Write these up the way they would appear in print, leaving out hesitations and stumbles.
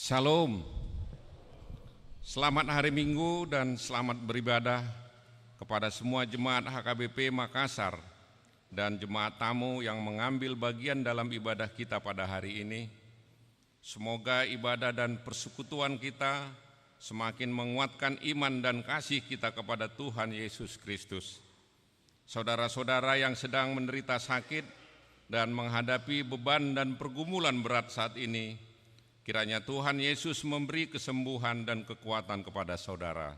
Shalom, selamat hari Minggu dan selamat beribadah kepada semua jemaat HKBP Makassar dan jemaat tamu yang mengambil bagian dalam ibadah kita pada hari ini. Semoga ibadah dan persekutuan kita semakin menguatkan iman dan kasih kita kepada Tuhan Yesus Kristus. Saudara-saudara yang sedang menderita sakit dan menghadapi beban dan pergumulan berat saat ini, kiranya Tuhan Yesus memberi kesembuhan dan kekuatan kepada saudara.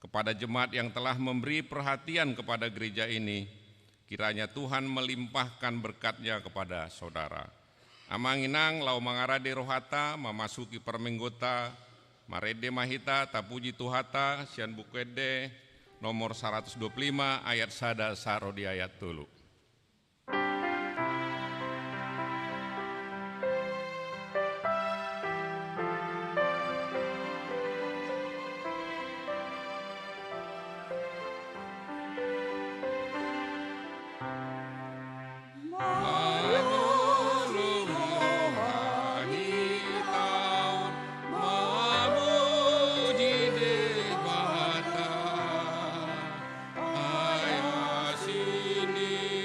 Kepada jemaat yang telah memberi perhatian kepada gereja ini, kiranya Tuhan melimpahkan berkat-Nya kepada saudara. Amanginang lau mangarade rohata, memasuki permenggota, marede mahita, tapuji tuhata, sian bukede, nomor 125 ayat sada saro di ayat tulu. Ayah sini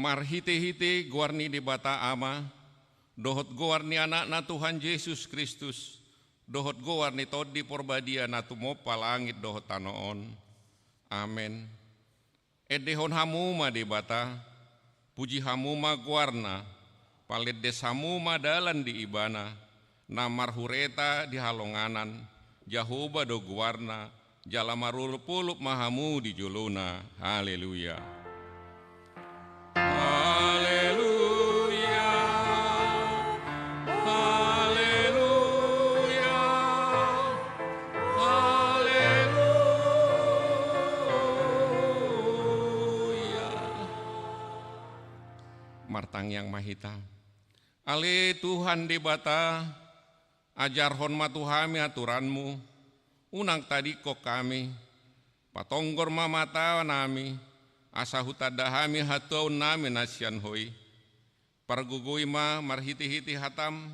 marhite-hite guarni di bata ama, dohot guarni anak-na Tuhan Yesus Kristus, dohot guarni todi porbadia na tumopa langit dohot tanoon. Amen. Edehon hamuma di bata, puji hamuma guarna, palet des hamuma dalan di ibana, namar hureta di halonganan, jahuba do guarna, jalamarul pulup mahamu di juluna. Haleluya. Haleluya. Haleluya. Haleluya. Martang yang mahita. Ale Tuhan di bata, ajar hormat Tuhami aturanmu, unang tadi kok kami, patonggor mamata nami, asa hutadahami hatuau nami nasian hoi, pargugui ma marhiti-hiti hatam,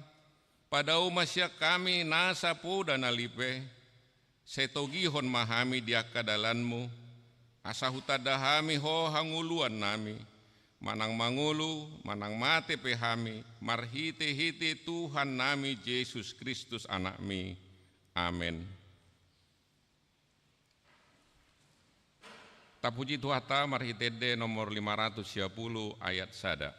padau masya kami nasa puda nalipe, setogihon mahami dia kadalanmu, asa hutadahami ho hanguluan nami, manang mangulu, manang mate pehami, marhiti-hiti Tuhan nami Yesus Kristus anakmi. Amin. Tapuji Tuhata marhitede nomor 510 ayat sada.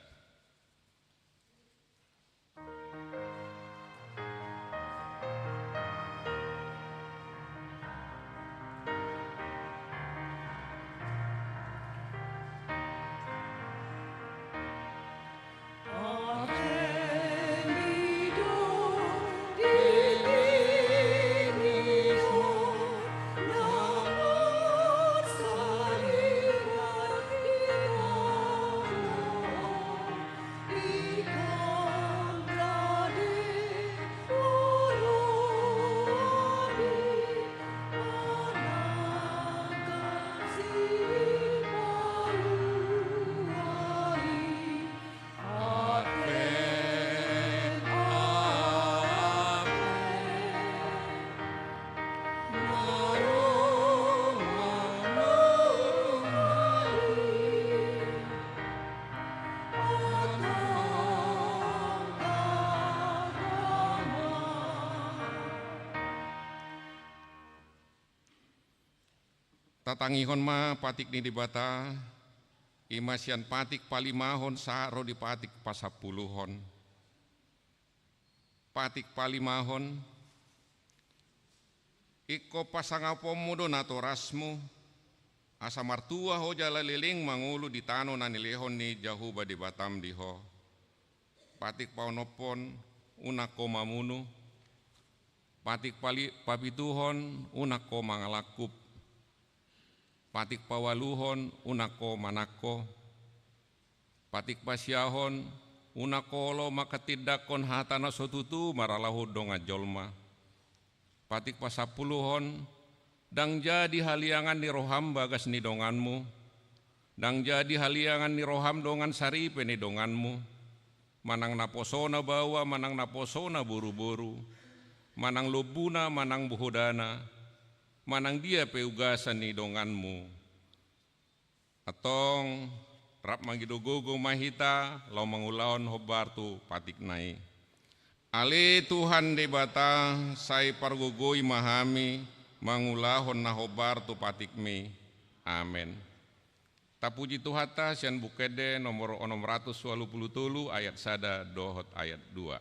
Tatangihon ma patik ni di bata, imasian patik palimahon saro di patik pasapuluhon. Patik palimahon, iko pasangapomu do natorasmu, asa martua ho jala liling mangulu di tano nanilehon ni jahuba di batam diho. Patik paunopon unako mamunu, patik papituhon unako mangalakup, patik pawaluhon unako manako, patik pasyahon unako lo makatidakon hatana sotutu maralahu donga jolma, patik pasapuluhon dang jadi haliangan ni roham bagas ni donganmu, dang jadi haliangan ni roham dongan saripe ni donganmu, manang naposona bawa manang naposona buru-buru, manang lubuna manang buhodana, manang dia peugasan ni donganmu. Atong rap mangidogogo mahita lau mangulaon hobartu patik nai. Ale Tuhan de bata sai pargogoi mahami mangulahon na hobartu patik mi. Amen. Tapuji Tuhata sian bukede nomor 623 ayat sada dohot ayat 2.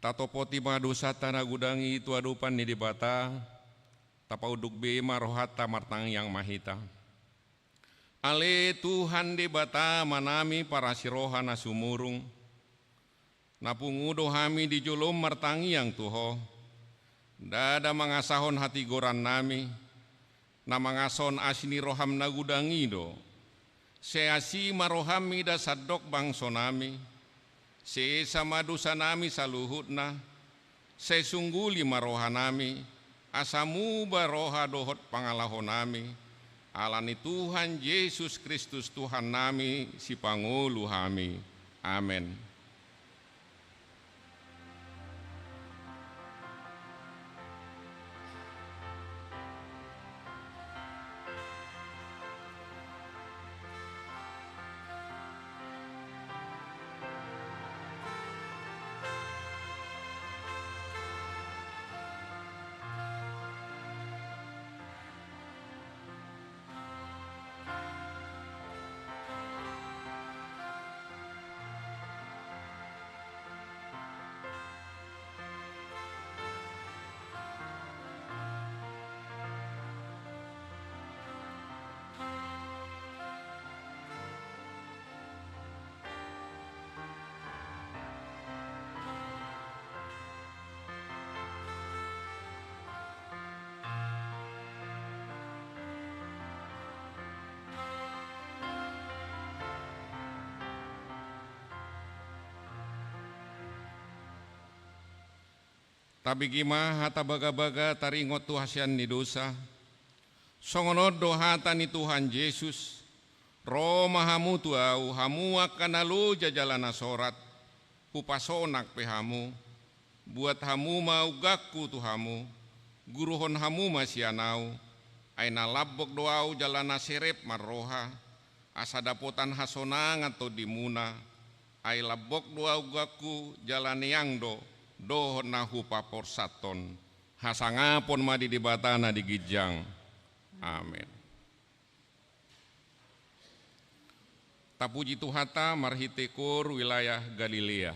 tato poti madosa tanah gudangi itu adupan ni di bata, tapauduk bema rohata martang yang mahita. Ale Tuhan di bata manami para siroha na sumurung, napungudo hami di jolom martangi yang tuho, dada mangasahon hati goran nami, na mangason asini roham na gudangi do, seasi marohami da sadok bangso nami, se sama dosa nami saluhutna, se sungguli maroha nami, asamu baroha dohot pangalahon nami, alani Tuhan Yesus Kristus Tuhan nami si pangulu hami. Amin. Tapi gimana hata baga-baga taringot tu hasian ni dosa. Songonod do hata ni Tuhan Yesus. Roma hamu tu au hamu akan alu jajalana sorat. Hupasonak pe hamu. Buat hamu mau gaku tu hamu. Guruhon hamu masianau. Aina labbok doau jalana serep marroha. Asa dapotan hasonang atau dimuna. Ai labbok doau gaku jalani yang do. Doh nahu papor saton hasangapon madi di batana di gijang. Amin. Tapuji Tuhata marhitekor wilayah Galilea.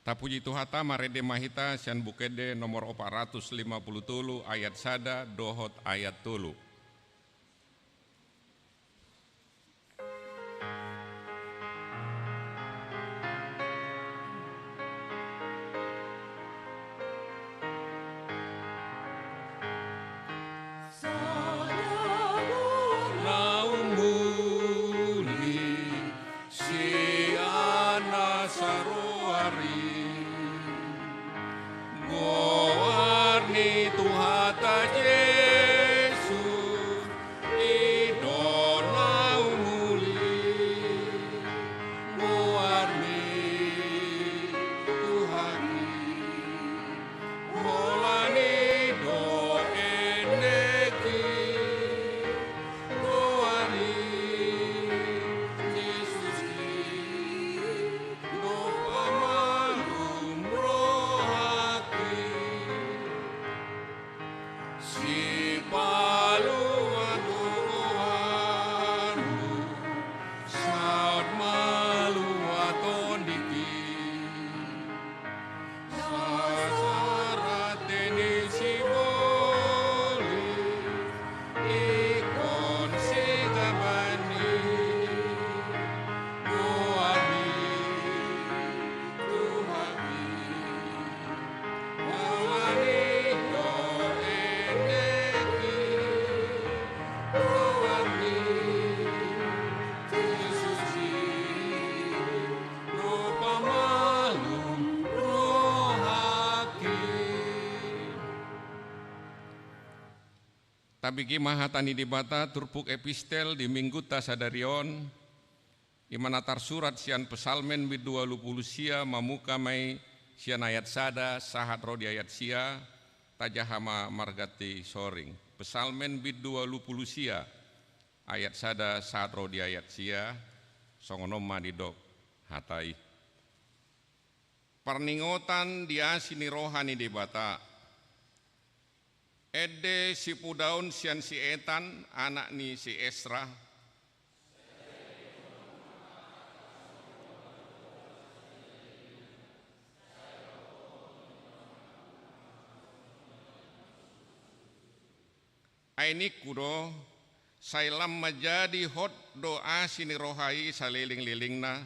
Tapuji Tuhata marede mahita sian bukede nomor 450 ayat sada dohot ayat tulu. Tabiki mahatani dibata turpuk epistel di minggu tasadarion imanatar surat sian pesalmen bid 20 sia mamuka mai sian ayat sada sahat rodi ayat sia tajahama margati soring pesalmen bid 20 sia ayat sada sahat rodi ayat sia songonoma didok hatai perningotan dia sini rohani dibata Ede si pudaun sian si Etan, anak ni si Esra. Ainik kudo, sailam menjadi hot doa sini rohai saliling-lilingna,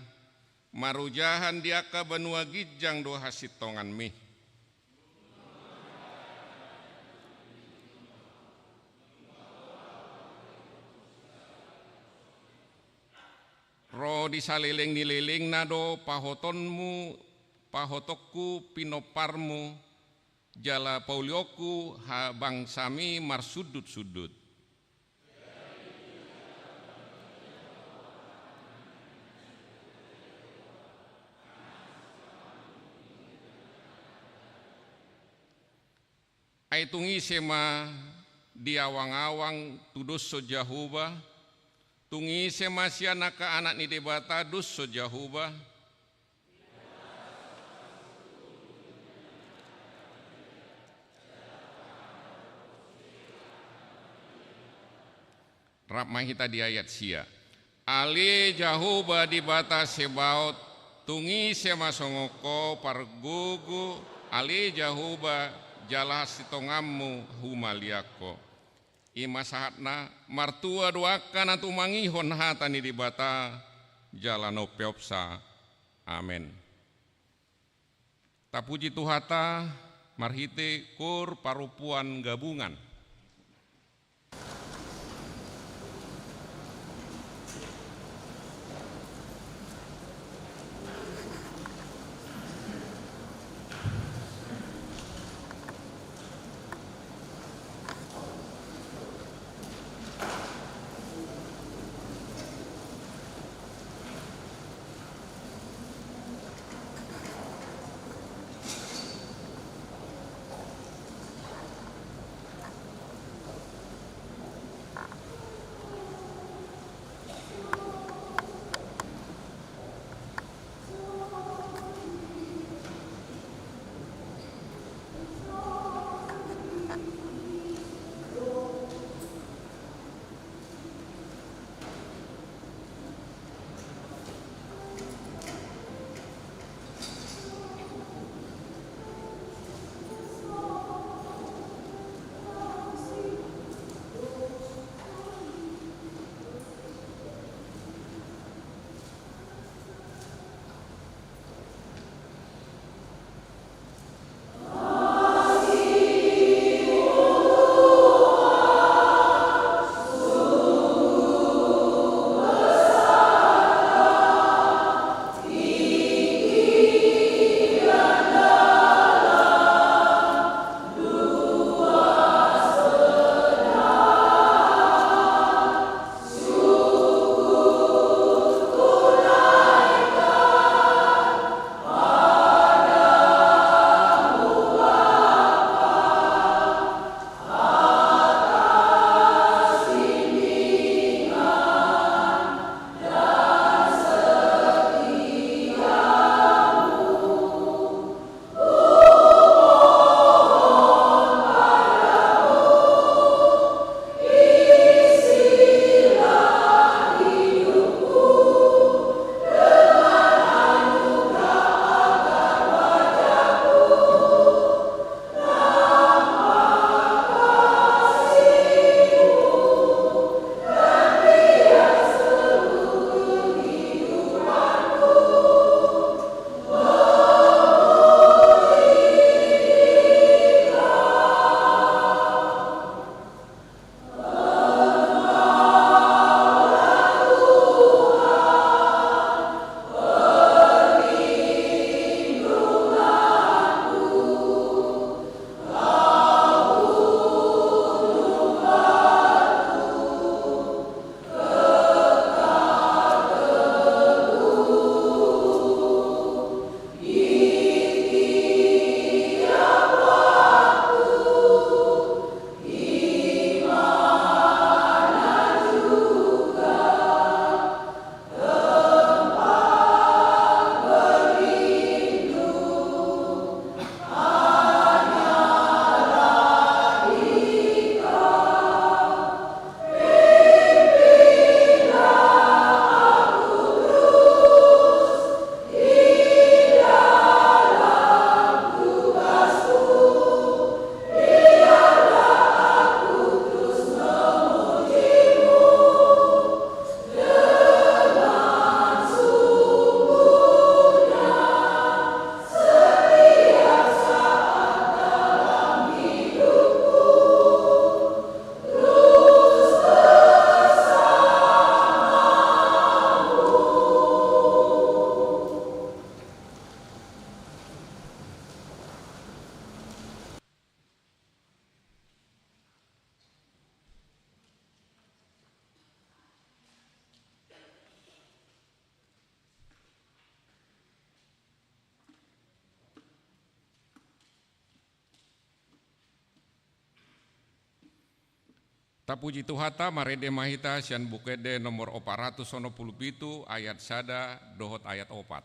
marujahan dia ke benua gijang doa sitongan mi. Ro disaliling nililing nado pahotonmu pahotokku pinoparmu jala paulioku ha bangsami marsudut-sudut. Aitungi sema diawang-awang tudus sojahuba tungi semasya naka anak ni debata dus sojahuba rap mahita di ayat sia ali jahuba di bata sebaut tungi semasongoko pargugu ali jahuba jala sitongammu humaliako ima sahatna martua doakan atu mangihon hatani di bata jalano peopsa amen. Tapuji Tuhata marhite kur parupuan gabungan. Tapuji Tuhata marede mahita sian bukede nomor 497 ayat sada dohot ayat 4.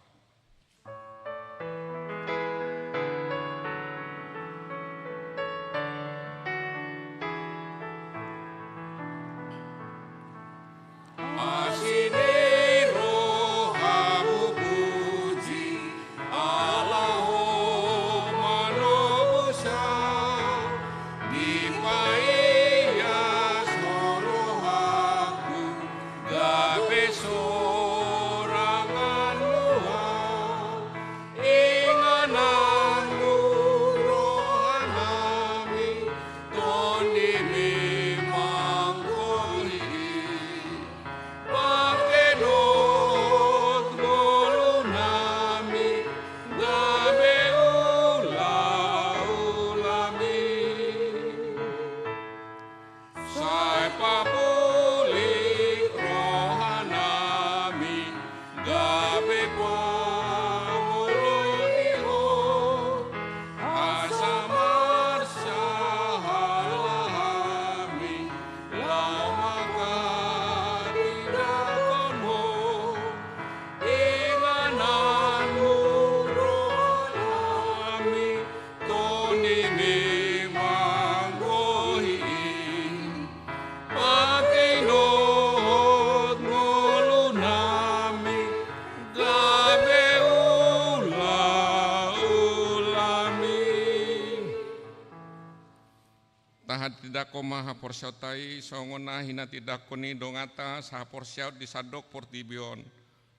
Tidako maha porsyatai songona hina tidakoni dongata saha porsyaut disadok portibion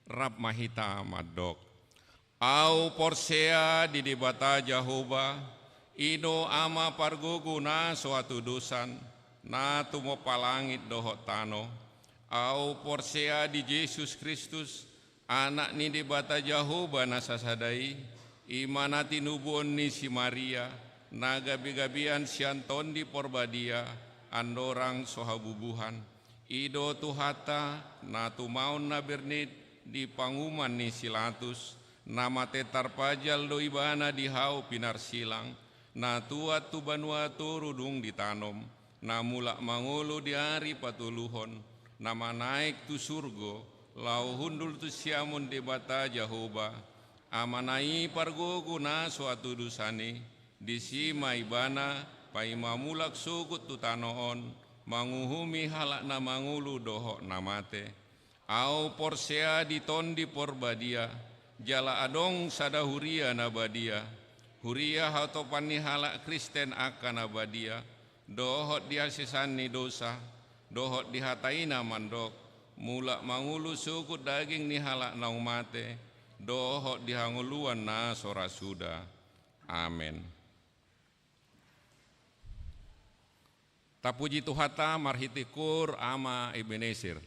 rab mahita madok au porsea di dibata Jahoba ido ama parguguna suatu dusan na tumo palangit dohot tano au porsea di Yesus Kristus anak ni dibata Jahoba nasasadai imana tinubuon ni si Maria na gabi-gabian sianton di porbadia andorang sohabubuhan ido tuhata na tumaon na bernit di panguman ni silatus nama tetar pajal do ibana di hau pinar silang na tuat tu banua tu rudung ditanom na mulak mangulu di hari patuluhon nama naik tu surgo lau hundul tu siamun di bata Jahoba amanai pargogu na suatu dusani di sima ibana pai mamulak sugut tutanoon manguhumi halak na mangulu dohok namate au porsea di tondi porbadia jala adong sada huria nabadia huria hatopani halak Kristen akan nabadia dohok dia sisani dosa dohok dihataina mandok mulak mangulu sugut daging ni halak naumate dohok dihanguluan na sora suda. Amin. Tapuji Tuhata marhitikur ama Ebenezer.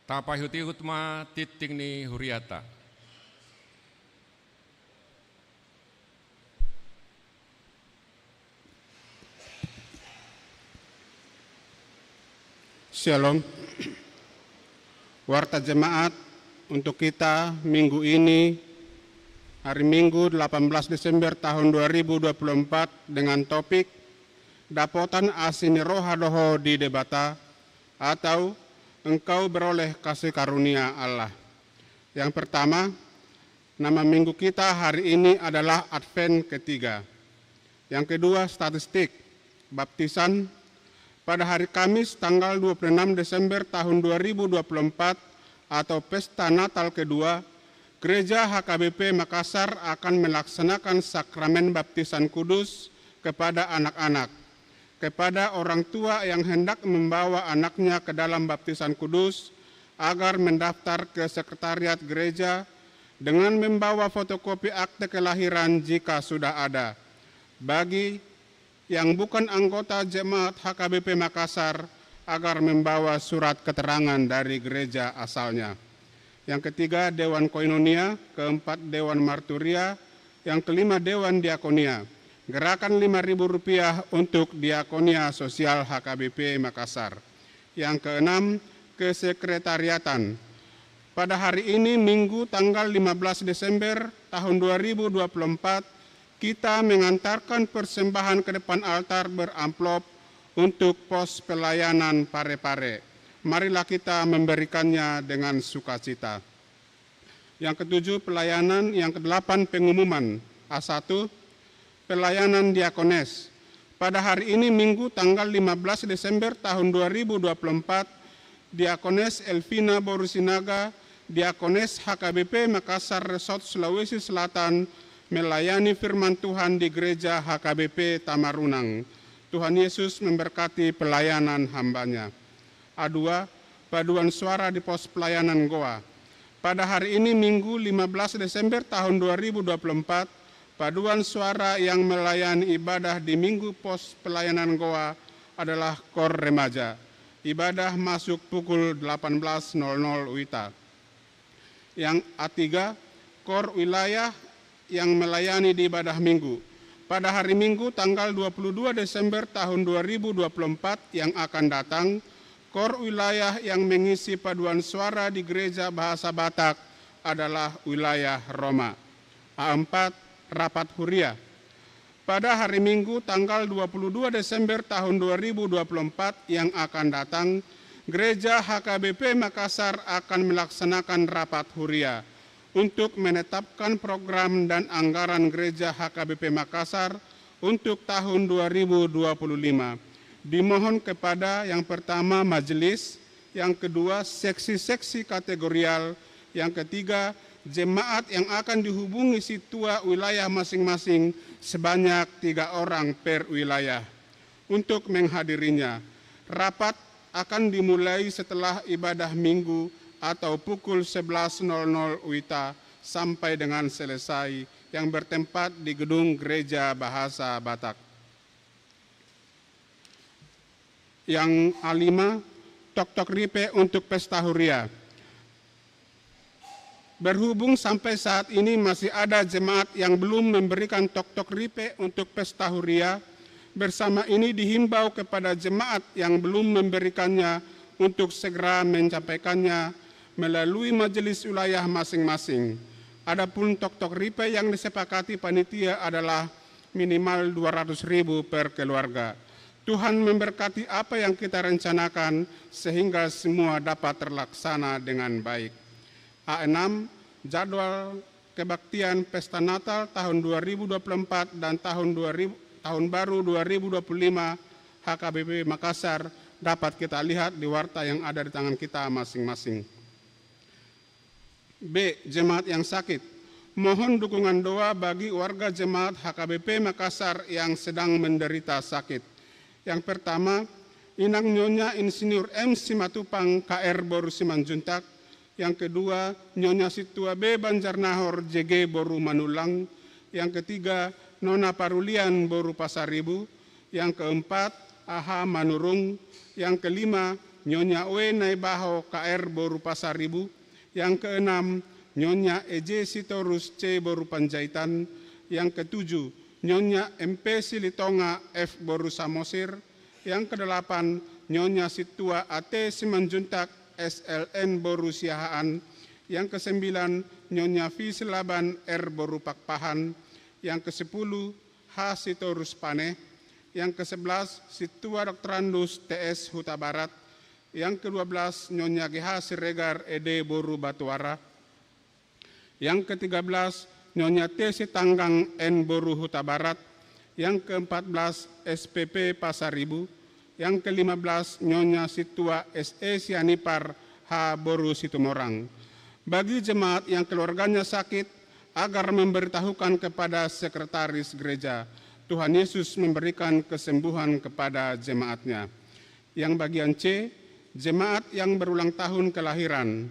Tapahuti hutma titingni huriata. Shalom. Warta jemaat untuk kita minggu ini, hari Minggu 18 Desember tahun 2024 dengan topik Dapotan asini roha doho di debata atau engkau beroleh kasih karunia Allah. Yang pertama, nama minggu kita hari ini adalah Advent ketiga. Yang kedua, statistik baptisan pada hari Kamis tanggal 26 Desember tahun 2024 atau pesta Natal kedua, Gereja HKBP Makassar akan melaksanakan sakramen baptisan kudus kepada anak-anak. Kepada orang tua yang hendak membawa anaknya ke dalam baptisan kudus agar mendaftar ke sekretariat gereja dengan membawa fotokopi akte kelahiran jika sudah ada. Bagi yang bukan anggota jemaat HKBP Makassar agar membawa surat keterangan dari gereja asalnya. Yang ketiga, Dewan Koinonia, keempat, Dewan Marturia, yang kelima, Dewan Diakonia. Gerakan Rp5.000 untuk Diakonia Sosial HKBP Makassar. Yang keenam, Kesekretariatan. Pada hari ini, Minggu tanggal 15 Desember tahun 2024, kita mengantarkan persembahan ke depan altar beramplop untuk pos pelayanan pare-pare. Marilah kita memberikannya dengan sukacita. Yang ketujuh, pelayanan. Yang kedelapan, pengumuman. A1, pelayanan diakones. Pada hari ini Minggu tanggal 15 Desember tahun 2024, Diakones Elvina Borusinaga, Diakones HKBP Makassar Resort Sulawesi Selatan, melayani firman Tuhan di gereja HKBP Tamarunang. Tuhan Yesus memberkati pelayanan hambanya. A2, paduan suara di pos pelayanan Goa. Pada hari ini Minggu 15 Desember tahun 2024, paduan suara yang melayani ibadah di Minggu pos pelayanan Goa adalah Kor Remaja. Ibadah masuk pukul 18.00 WITA. Yang A3, Kor Wilayah yang melayani di ibadah minggu. Pada hari Minggu tanggal 22 Desember tahun 2024 yang akan datang, Kor wilayah yang mengisi paduan suara di gereja bahasa Batak adalah wilayah Roma. A4, Rapat Huria. Pada hari Minggu tanggal 22 Desember tahun 2024 yang akan datang, Gereja HKBP Makassar akan melaksanakan Rapat Huria untuk menetapkan program dan anggaran gereja HKBP Makassar untuk tahun 2025. Dimohon kepada yang pertama majelis, yang kedua seksi-seksi kategorial, yang ketiga jemaat yang akan dihubungi situa wilayah masing-masing sebanyak 3 orang per wilayah untuk menghadirinya. Rapat akan dimulai setelah ibadah minggu atau pukul 11.00 WITA sampai dengan selesai yang bertempat di gedung gereja bahasa Batak. Yang A5, Tok-Tok Ripe untuk pesta Huria. Berhubung sampai saat ini masih ada jemaat yang belum memberikan Tok-Tok Ripe untuk pesta Huria, bersama ini dihimbau kepada jemaat yang belum memberikannya untuk segera menyampaikannya melalui majelis wilayah masing-masing. Adapun Tok-Tok Ripe yang disepakati panitia adalah minimal 200.000 per keluarga. Tuhan memberkati apa yang kita rencanakan sehingga semua dapat terlaksana dengan baik. A6, jadwal kebaktian Pesta Natal tahun 2024 dan tahun baru 2025 HKBP Makassar dapat kita lihat di warta yang ada di tangan kita masing-masing. B. Jemaat yang sakit. Mohon dukungan doa bagi warga jemaat HKBP Makassar yang sedang menderita sakit. Yang pertama, Inang Nyonya Insinyur M. Simatupang KR Boru Simanjuntak. Yang kedua, Nyonya Situa B. Banjarnahor JG Boru Manulang. Yang ketiga, Nona Parulian Boru Pasaribu. Yang keempat, AH Manurung. Yang kelima, Nyonya W. Naibaho KR Boru Pasaribu. Yang keenam, Nyonya EJ Sitorus C. Boru Panjaitan. Yang ketujuh, Nyonya MP Silitonga F. Boru Samosir. Yang kedelapan, Nyonya Situa AT Simanjuntak SLN Boru Siahaan. Yang kesembilan, Nyonya V. Silaban R. Boru Pakpahan. Yang kesepuluh, H. Sitorus Pane. Yang kesebelas, Situa Doktorandus TS Huta Barat. Yang ke-12, Nyonya GH Siregar ED Boru Batuara. Yang ke-13, Nyonya T. Sitanggang N. Boru Huta Barat. Yang ke-14, SPP Pasaribu. Yang ke-15, Nyonya Situa SE Sianipar H. Boru Situmorang. Bagi jemaat yang keluarganya sakit, agar memberitahukan kepada sekretaris gereja. Tuhan Yesus memberikan kesembuhan kepada jemaatnya. Yang bagian C, jemaat yang berulang tahun kelahiran.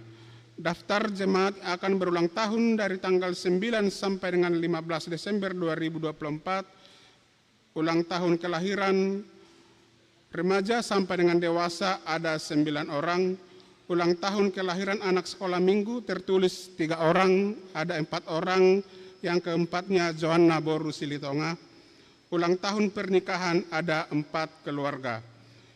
Daftar jemaat akan berulang tahun dari tanggal 9 sampai dengan 15 Desember 2024. Ulang tahun kelahiran remaja sampai dengan dewasa ada 9 orang. Ulang tahun kelahiran anak sekolah minggu tertulis 3 orang, ada 4 orang, yang keempatnya Johanna Boru Silitonga. Ulang tahun pernikahan ada 4 keluarga.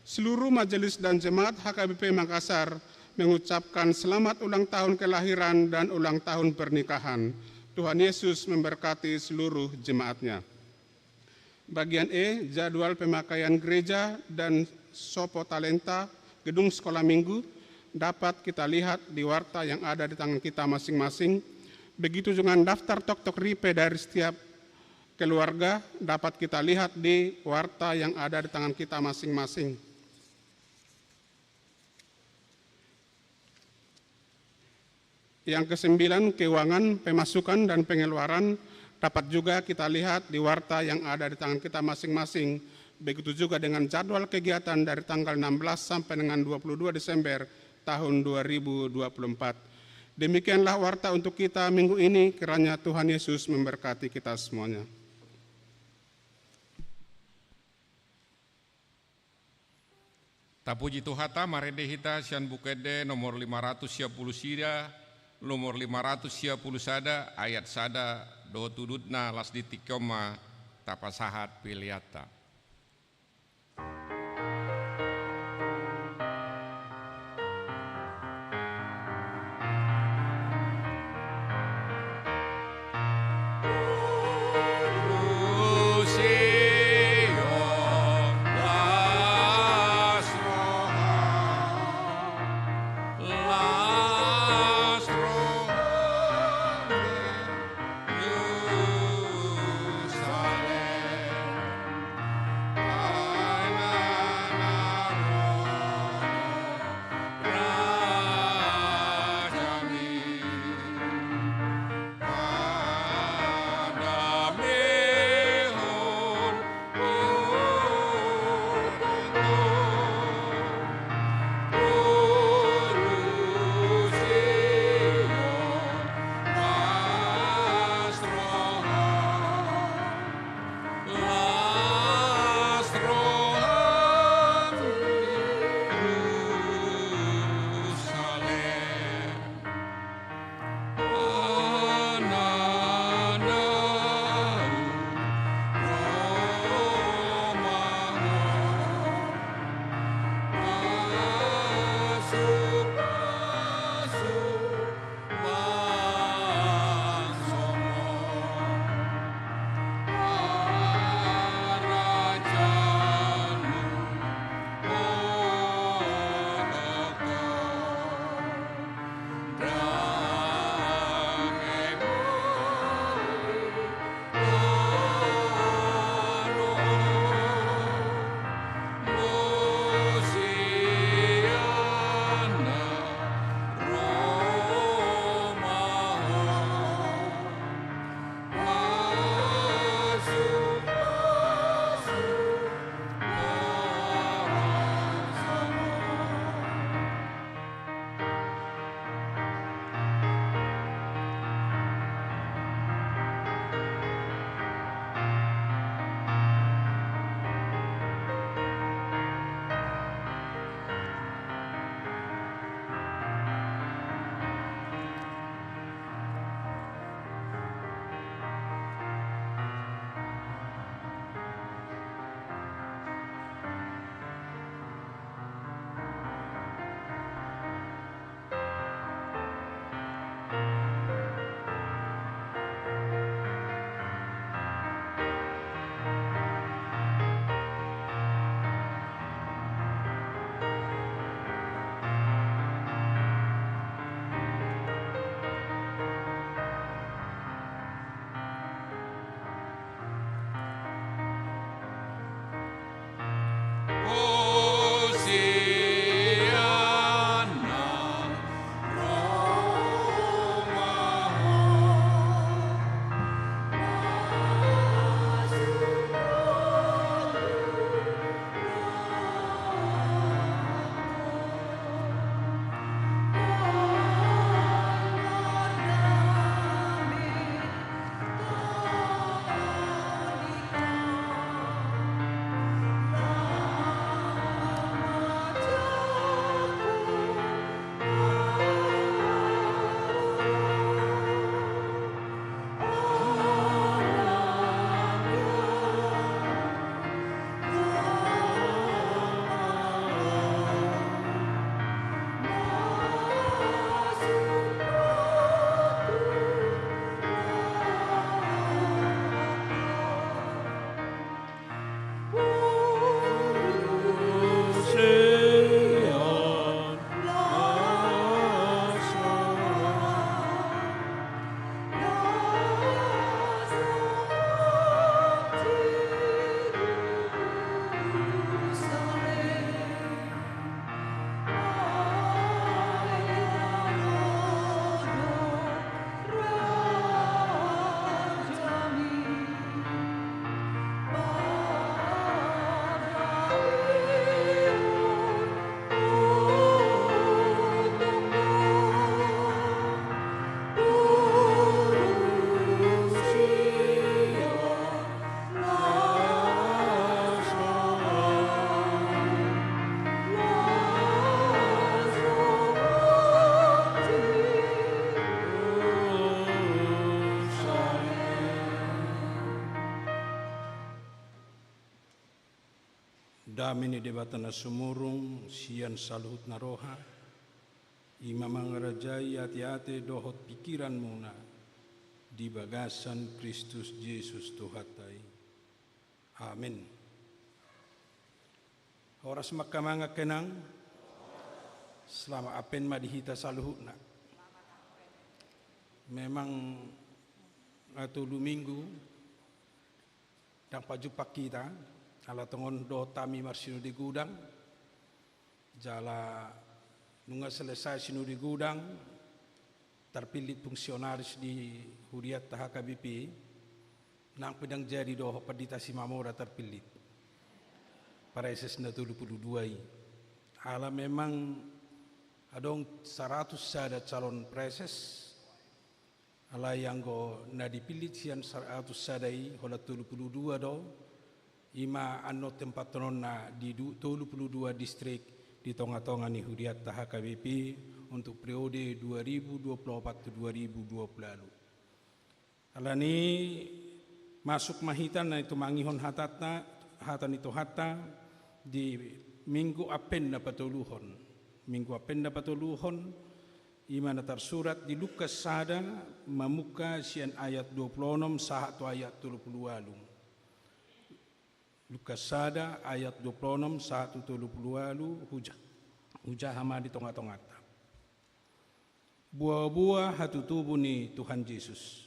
Seluruh majelis dan jemaat HKBP Makassar mengucapkan selamat ulang tahun kelahiran dan ulang tahun pernikahan. Tuhan Yesus memberkati seluruh jemaatnya. Bagian E, jadwal pemakaian gereja dan sopo talenta gedung sekolah minggu dapat kita lihat di warta yang ada di tangan kita masing-masing. Begitu juga daftar tok-tok ripe dari setiap keluarga dapat kita lihat di warta yang ada di tangan kita masing-masing. Yang ke-9, keuangan, pemasukan, dan pengeluaran dapat juga kita lihat di warta yang ada di tangan kita masing-masing. Begitu juga dengan jadwal kegiatan dari tanggal 16 sampai dengan 22 Desember tahun 2024. Demikianlah warta untuk kita minggu ini, kiranya Tuhan Yesus memberkati kita semuanya. Tapuji Tuhata marede hita sian bukede nomor 510 sida, nomor 510 sada, ayat sada, do tudutna las ditikoma tapasahat piliata. damini debatana sumurung sian saluhut naroha ima mangarajai hati-hati dohot pikiran muna di bagasan Kristus Yesus Tuhatai. Amin. Oras makamanga kenang selama apen madihita saluhutna. Memang atau minggu dan pajupak kita ala tongon do tami marsinu di gudang jala nunga selesai sinu di gudang terpilih fungsionaris di Huriat HKBP nang pedang jadi do padita si mamora terpilih para SS na 22 ala memang adong 100 sada calon preses ala yang go na dipilih sian 100 sadai hola 22 do ima anno tempat na di 22 distrik di tonga-tonga ni Huriat HKBP untuk periode 2024-2020 ala ni masuk mahitan na itu mangihon hatan itu hatta di minggu apen na patuluhon ima na tersurat di Lukas sada mamuka sian ayat 26 sahat tu ayat 30 Lukas sada ayat 26 sahat tu 30 hujah hama di tonga-tonga buah-buah hatu tubuh ni Tuhan Yesus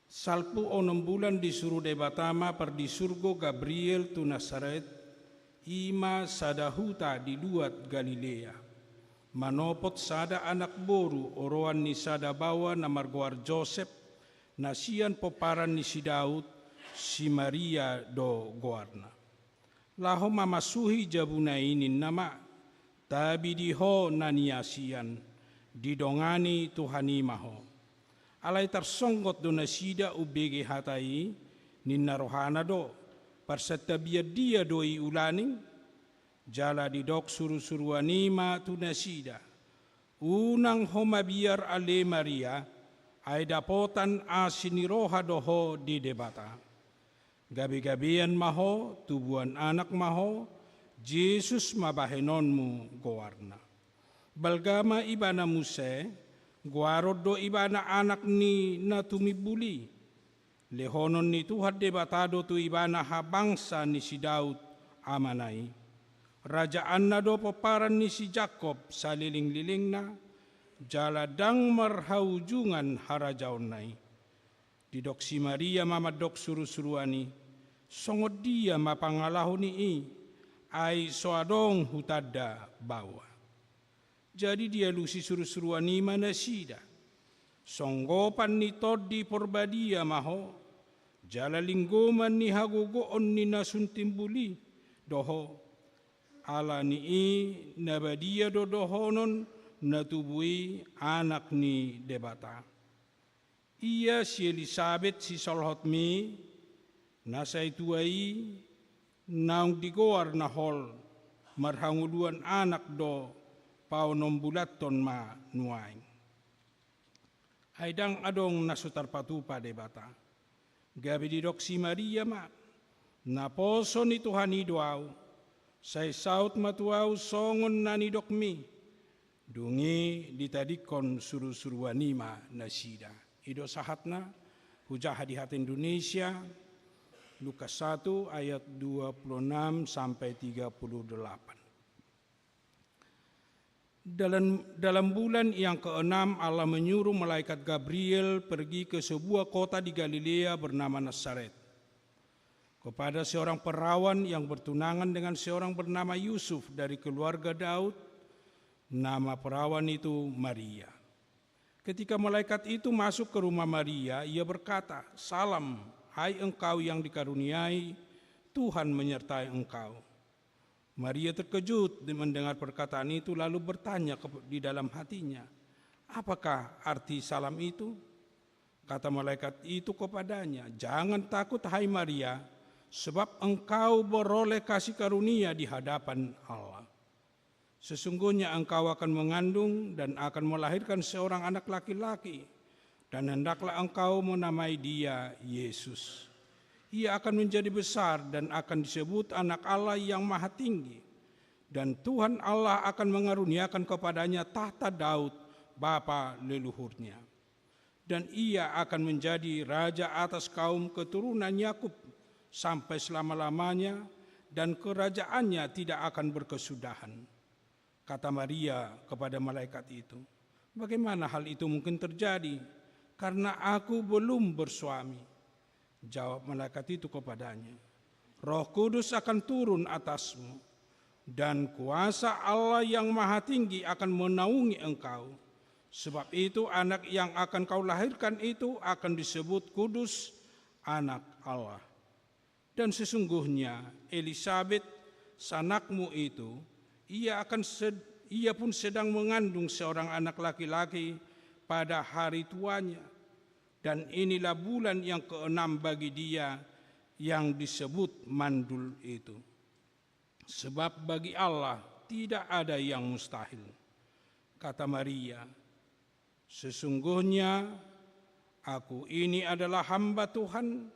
salpu 6 bulan disuruh debatama per di surgo Gabriel tu Nasaret ima sada huta di luat Galilea manopot sada anak boru oroan ni sada bawa na margoar Joseph nasian poparan ni si Daud si Maria do goarna laho mamasuhi jabuna ini nama tabi diho naniasian didongani Tuhani maho alai tersonggot do nasida ubege hatai ninna rohana do parsatabia dia doi ulaning jala di dok suru-suruanima tu nasida unang homa biar ale Maria ay dapotan asini roha doho di debata gabi-gabian maho tubuan anak maho Jesus mabahenonmu gowarna balgama ibana muse guarod do ibana anak ni natumibuli lehonon ni Tuhan debatado tu ibana habangsa ni si Daud amanai Rajaan na do paparan ni si Jacob sa liling-liling na jaladang marhaujungan harajaon nai. Didok si Maria mamadok suru-suruani songod dia mapangalahu ni ay soadong hutada bawa. Jadi dia lusi suru-suruani manasida. Songgopan ni todi porbadia maho jalalinggoman ni hagogoon ni nasuntimbuli doho ala ni nabadia dodohonon natubui anak ni debata. Ia si Elizabeth si solhotmi nasa ituai naung digoar na hol marhanguluan anak do paunom bulaton ma nuaing. Aidang adong nasutar patupa debata. Gabi didok si Maria ma naposo ni Tuhani doau. Say saut matuau songon nani dokmi dungi ditadikon suru-suruanima nasida ido sahatna hujah hadihat Indonesia Lukas 1 ayat 26 sampai 38 dalam bulan yang ke-6 Allah menyuruh malaikat Gabriel pergi ke sebuah kota di Galilea bernama Nasaret kepada seorang perawan yang bertunangan dengan seorang bernama Yusuf dari keluarga Daud, nama perawan itu Maria. Ketika malaikat itu masuk ke rumah Maria, ia berkata, "Salam, hai engkau yang dikaruniai, Tuhan menyertai engkau." Maria terkejut mendengar perkataan itu lalu bertanya di dalam hatinya, "Apakah arti salam itu?" Kata malaikat itu kepadanya, "Jangan takut hai Maria, sebab engkau beroleh kasih karunia di hadapan Allah. Sesungguhnya engkau akan mengandung dan akan melahirkan seorang anak laki-laki, dan hendaklah engkau menamai dia Yesus. Ia akan menjadi besar dan akan disebut anak Allah yang maha tinggi. Dan Tuhan Allah akan mengaruniakan kepadanya tahta Daud, bapa leluhurnya. Dan ia akan menjadi raja atas kaum keturunan Yakub sampai selama-lamanya, dan kerajaannya tidak akan berkesudahan. Kata Maria kepada malaikat itu, bagaimana hal itu mungkin terjadi? Karena aku belum bersuami. Jawab malaikat itu kepadanya, Roh Kudus akan turun atasmu, dan kuasa Allah yang maha tinggi akan menaungi engkau. Sebab itu anak yang akan kau lahirkan itu akan disebut kudus, anak Allah. Dan sesungguhnya Elisabet, sanakmu itu, ia pun sedang mengandung seorang anak laki-laki pada hari tuanya. Dan inilah bulan yang ke-6 bagi dia yang disebut mandul itu. Sebab bagi Allah tidak ada yang mustahil. Kata Maria, sesungguhnya aku ini adalah hamba Tuhan,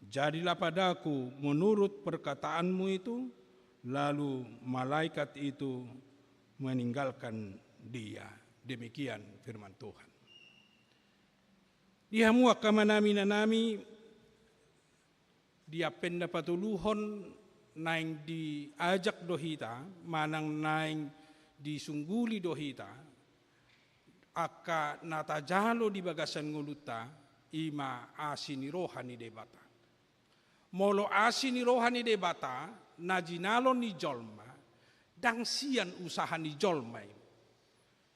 jadilah padaku menurut perkataanmu itu. Lalu malaikat itu meninggalkan dia. Demikian firman Tuhan. Dihamua kamanami nanami, dia penda patuluhon naing diajak dohita, manang naing disungguli dohita, aka natajalo di bagasan nguluta, ima asini rohani debata. Molo asini rohani debata, najinalo ni jolma, dang sian usaha ni jolma.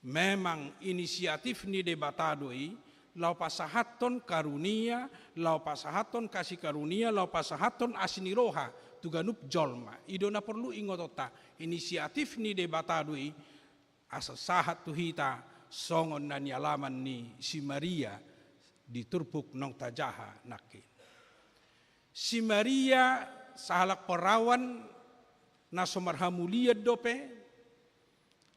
Memang inisiatif ni debata doi, lau pasahaton karunia, lau pasahaton kasih karunia, lau pasahaton asini roha, tuganup jolma. Idona perlu ingotota, inisiatif ni debata doi, asa sahat tuhita, songon na nialaman ni si Maria, diturpuk nong tajaha nakin. Si Maria sahalak perawan na somarhamuliat dope,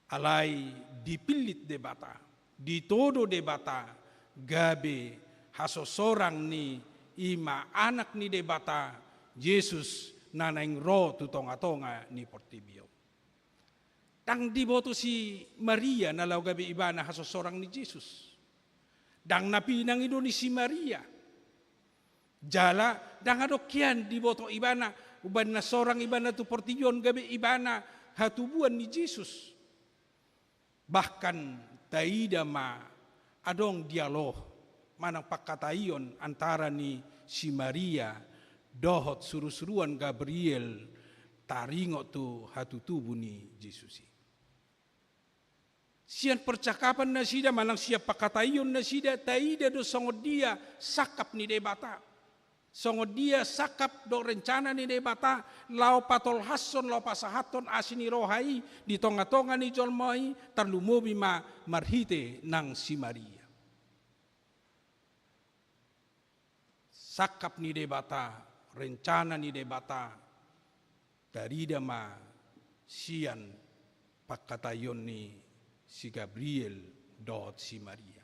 alai dipilit debata, ditodo debata, gabe haso sorang ni ima anak ni debata Yesus nanaing roh tutonga-tonga ni portibio. Dang diboto si Maria nalau gabe ibana haso sorang ni Yesus. Dang napinang ido ni si Maria. Jala dang adokian diboto ibana uban na sorang ibana tu portibion gabe ibana hatubuan ni Yesus. Bahkan taida ma adong dialog manang pakatayon antara ni si Maria dohot suru-suruan Gabriel taringo tu hatutubu ni Yesusi. Sian percakapan na sida manang siap pakatayon na sida taida do songod dia sakap ni debata. Songod dia sakap do rencana ni debata lau patol hason lau pasahaton asini rohai di tonga-tonga ni jolmai terlumobi ma marhite nang si Maria. Sakap ni debata, rencana ni debata, dari dama sian pakatayon ni si Gabriel dohot si Maria.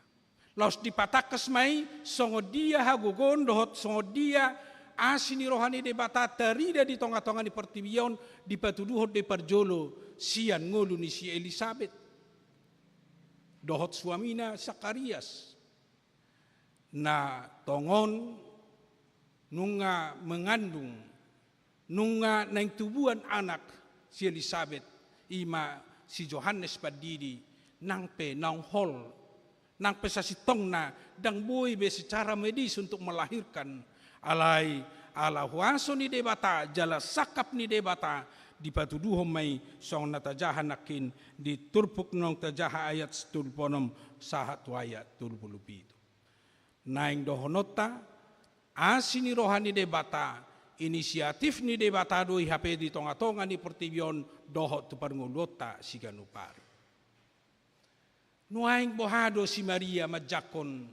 Laos dipatakas mai songod dia hagogon dohot songod dia asini rohani debata terida di tonga-tonga ni pertibion di patuduhot de parjolo sian ngolu ni si Elisabet. Dohot suamina Sakarias. Na tongon nunga mengandung, nunga naing tubuan anak si Elisabet, ima si Johannes padidi, nang pe nang hol, nang pe sasitong na, dang boy be secara medis untuk melahirkan, alai ala huaso ni debata, jala sakap ni debata, di patuduhom may song natajahan nakin, di turpuk nong tajaha ayat stulponom sahat ayat turpulupi itu. Naing dohonota, asini rohani debata, inisiatif ni debata doi hape di tonga-tonga ni pertibion dohot tu parngulota si ganupari. Nuaing bohado si Maria majakon,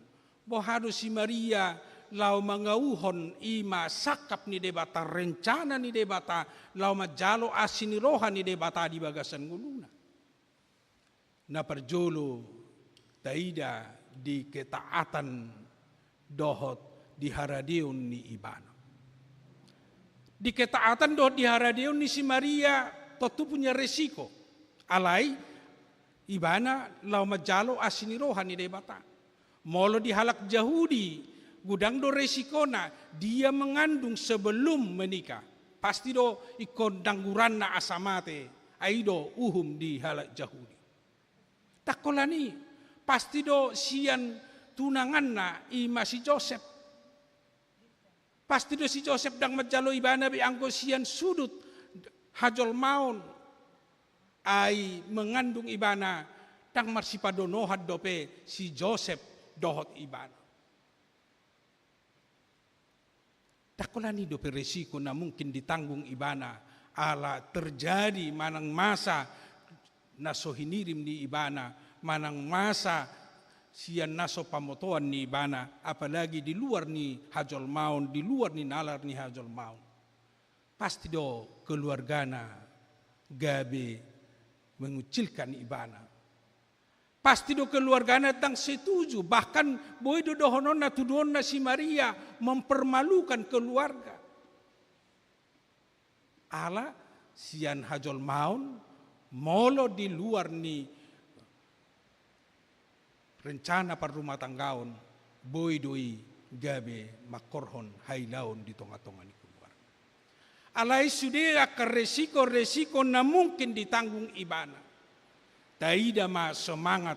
bohado si Maria lau mangauhon ima sakap ni debata, rencana ni debata, lau majalo asini rohani debata di bagasan nguluna. Na perjolo taida di ketaatan dohot di haradion ni ibana. Di ketaatan do di haradeon ni si Maria tentu punya resiko. Alai ibana lau majalo asini rohani debata. Molo di halak Yahudi gudang do resikona dia mengandung sebelum menikah. Pasti do ikon dangguranna asamate aido uhum di halak Yahudi. Takolani pasti do sian tunanganna ima si Joseph. Pasti do si Joseph dang majalo ibana bi anggo sian sudut hajol maun ai mengandung ibana dang marsipadonohat dope si Joseph dohot ibana. Takolani dope resiko na mungkin ditanggung ibana ala terjadi manang masa naso hinirim di ibana, manang masa sian naso pamotoan ni ibana, apalagi di luar ni hajol maun, di luar ni nalar ni hajol maun. Pasti do keluargana gabe mengucilkan ibana. Pasti do keluargana tang setuju, bahkan boy do dohonon na tudon na si Maria mempermalukan keluarga. Ala sian hajol maun molo di luar ni rencana par rumah tanggaon boy doi gabe makorhon hailaon di tonga-tonga ni keluarga. Alai sudah akar resiko na mungkin ditanggung ibana. Taida ma semangat,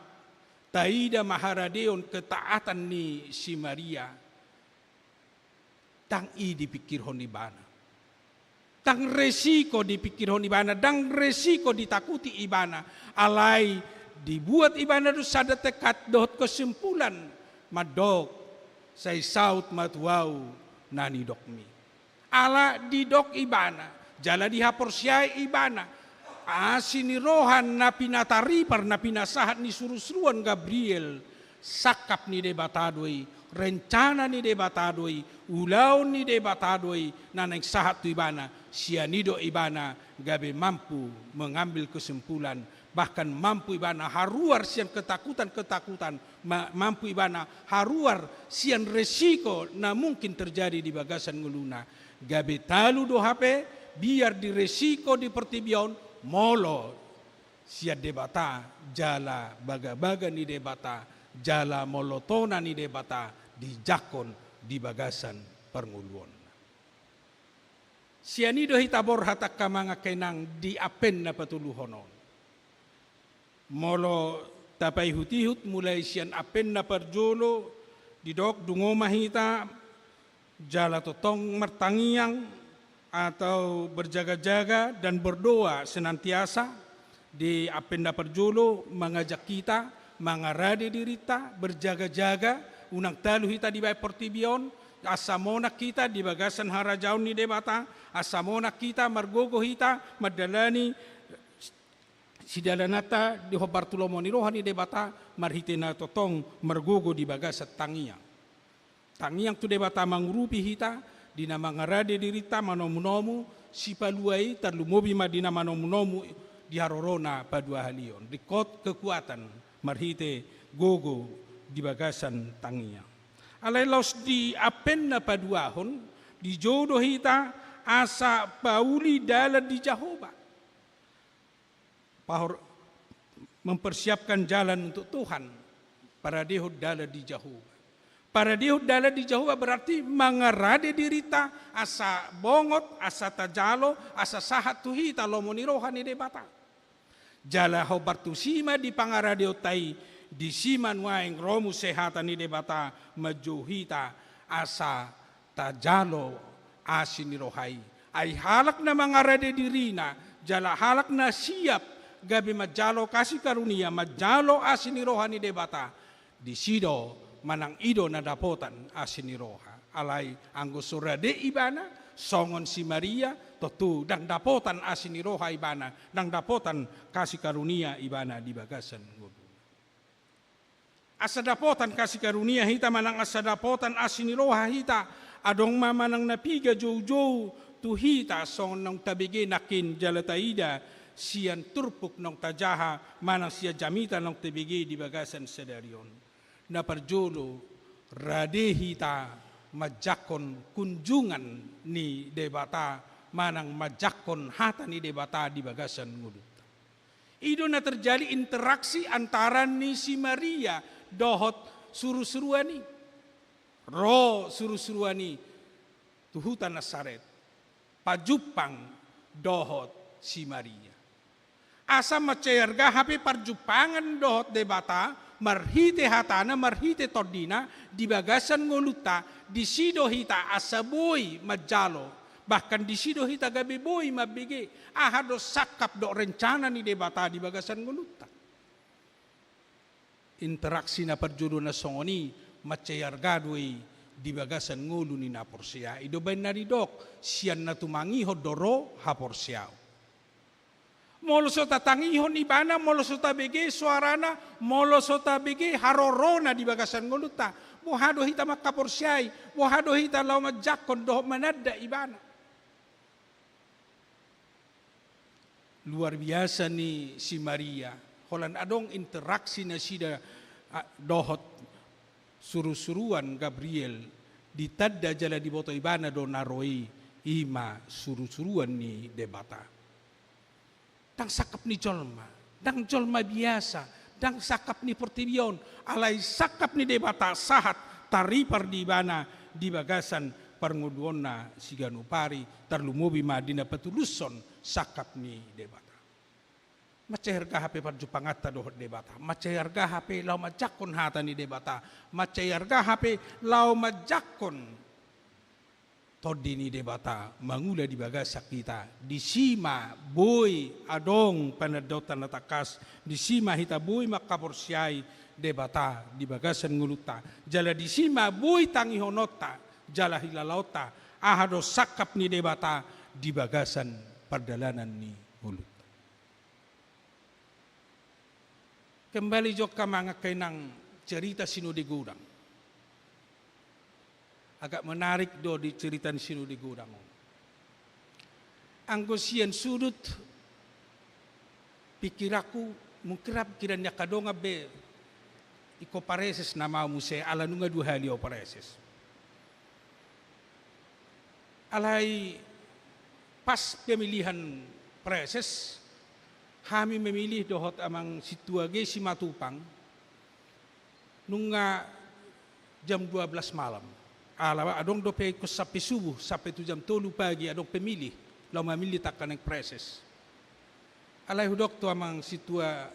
taida ma haradeon ketaatan ni si Maria. Tang i dipikir hon ibana. Tang resiko dipikir hon ibana, dang resiko ditakuti ibana. Alai dibuat ibana do sada tekat dohot kesimpulan madok say saut matuau nani dokmi. Ala didok ibana, jala dihaporsiai ibana. Asini rohan na pinataripar na pinasahat ni surusuruan Gabriel sakap ni debatadoi rencana ni debatadoi ulaun ni debatadoi na nagsahat tu ibana sianido ibana gabe mampu mengambil kesimpulan bahkan mampu ibana haruar sian ketakutan mampu ibana haruar sian resiko na mungkin terjadi di bagasan ngeluna gabe talu do hape biar di resiko di pertibion molo sia debata jala baga-baga ni debata jala molotona ni debata di jakon di bagasan pernguluan. Siani do hitabor hatak kamanga kenang di apen na patuluhonon. Molo tapay hutihut mulai sian apen na parjolo di dok dungoma hita jala totong martangiang atau berjaga-jaga dan berdoa senantiasa di apenda perjolo mengajak kita mengarade dirita berjaga-jaga unang talu hita di bay portibion asamona kita di bagasan harajaun ni debata asamona kita margogo hita madalani sidalanata di hobartulomo ni rohani debata marhitina totong margogo di bagasat tangiang tu debata mangurupi hita dina mangarade dirita manomunomu si paluai tarlumobi madina manomunomu di harorona padua halion rikot kekuatan marhite gogo di bagasan tangia alai los di apen na paduahon di jodoh hita asa pauli dala di Jehovah pahor mempersiapkan jalan untuk Tuhan para dehod dala di Jehovah. Para dihud dala di Jehovah berarti mangarade dirita asa bongot, asa tajalo, asa sahat tuhita lomoni rohani debata. Jala hobartusima di pangarade otai di siman waeng romu sehatan ni debata majuhita asa tajalo asini rohai. Ay halak na mangarade dirina, jala halak na siap gabi majalo kasih karunia, majalo asini rohani debata. Di sido manang ido na dapotan asini roha alai anggo surade ibana songon si Maria totu dang dapotan asini roha ibana dang dapotan kasih karunia ibana di bagasan ngudu asa dapotan kasih karunia hita manang asa dapotan asini roha hita adong mamanang napiga jauh-jauh tu hita songon nang tabige nakin jalataida sian turpuk nang tajaha manang sia jamita nang tabige di bagasan sedarion na parjolo radehita majakon kunjungan ni debata manang majakon hata ni debata di bagasan nguluta. Ido na terjadi interaksi antara ni si Maria dohot suru-suruani. Ro suru-suruani tuhutan Nasaret. Pajupang dohot si Maria. Asa macayarga hape parjupangan dohot debata, marhite hatana, marhite tordina, di bagasan nguluta, di sido hita asaboy majalo, bahkan di sido hita gabi boy mabigi, ahado sakap do rencana ni debata di bagasan nguluta. Interaksi na parjudo na songoni, macayarga doy di bagasan ngulu ni naporsia. Ido ben naridok, siyan na tumangi hodoro haporsiao. Molosota tangihon ibana, molosota bege suarana, molosota bege harorona di bagasan nguluta. Mohado hita makaporsyai, mohado hita lau majakon doh manada ibana. Luar biasa ni si Maria. Holan adong interaksi na sida dohot suru-suruan Gabriel ditadda jala di boto ibana do naroi ima suru-suruan ni debata. Dang sakap ni jolma, dang jolma biasa, dang sakap ni pertibion, alai sakap ni debata sahat taripar di bana di bagasan parnguduonna siganupari tarlumubi madina petuluson sakap ni debata. Macayarga hape parjupangata dohot debata, macayarga hape lau majakon hata ni debata, macayarga hape lau majakon todini debata mangula di bagasak kita di sima boy adong panadotan natakas di sima hita boy makaporsyai debata di bagasan nguluta jala di sima boy tangihonota jala hilalauta ahado sakap ni debata di bagasan perdalanan ni nguluta. Kembali jok kamanga kainang cerita Sinudi Gudang. Agak menarik do di cerita Sinudi Gudang. Anggosian sudut pikiraku mungkirap kiranya kadonga be iko pareses nama muse ala nunga dua hali o pareses. Alai pas pemilihan pareses kami memilih dohot amang situage si Matupang nunga jam 12 malam. Alawa adong dope ko sampai subuh sampai tu jam 3 pagi adong pemilih lau memilih takkan yang preses. Alai hudok tu amang situa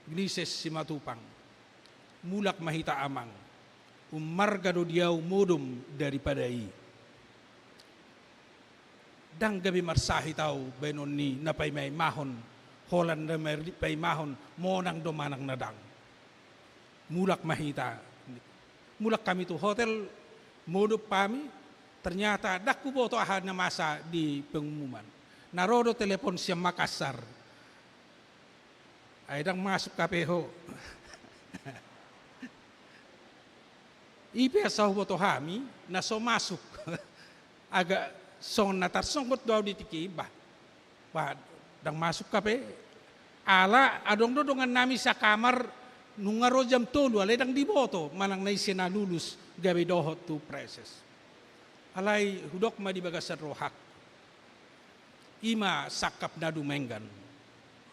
glises si Matupang. Mulak mahita amang. Umarga do diau modum daripada i. Dang gabi marsahi tau benon ni napay may mahon. Holan na may pay mahon monang do manang nadang. Mulak mahita. Mulak kami tu hotel modus kami, ternyata daku boto ahad na masa di pengumuman. Narodo telepon siya Makassar. Ay dang masuk kapeho. Ipesaw boto kami, na so masuk. Agak song natarsongkot daw di tikiba. Dang masuk kape. Ala adong dodongan nami sa kamar nungaro jam 3 alay dang diboto manang naisina lulus gabi dohot tu preses. Alay hudok ma di bagasan rohak. Ima sakap na dumenggan.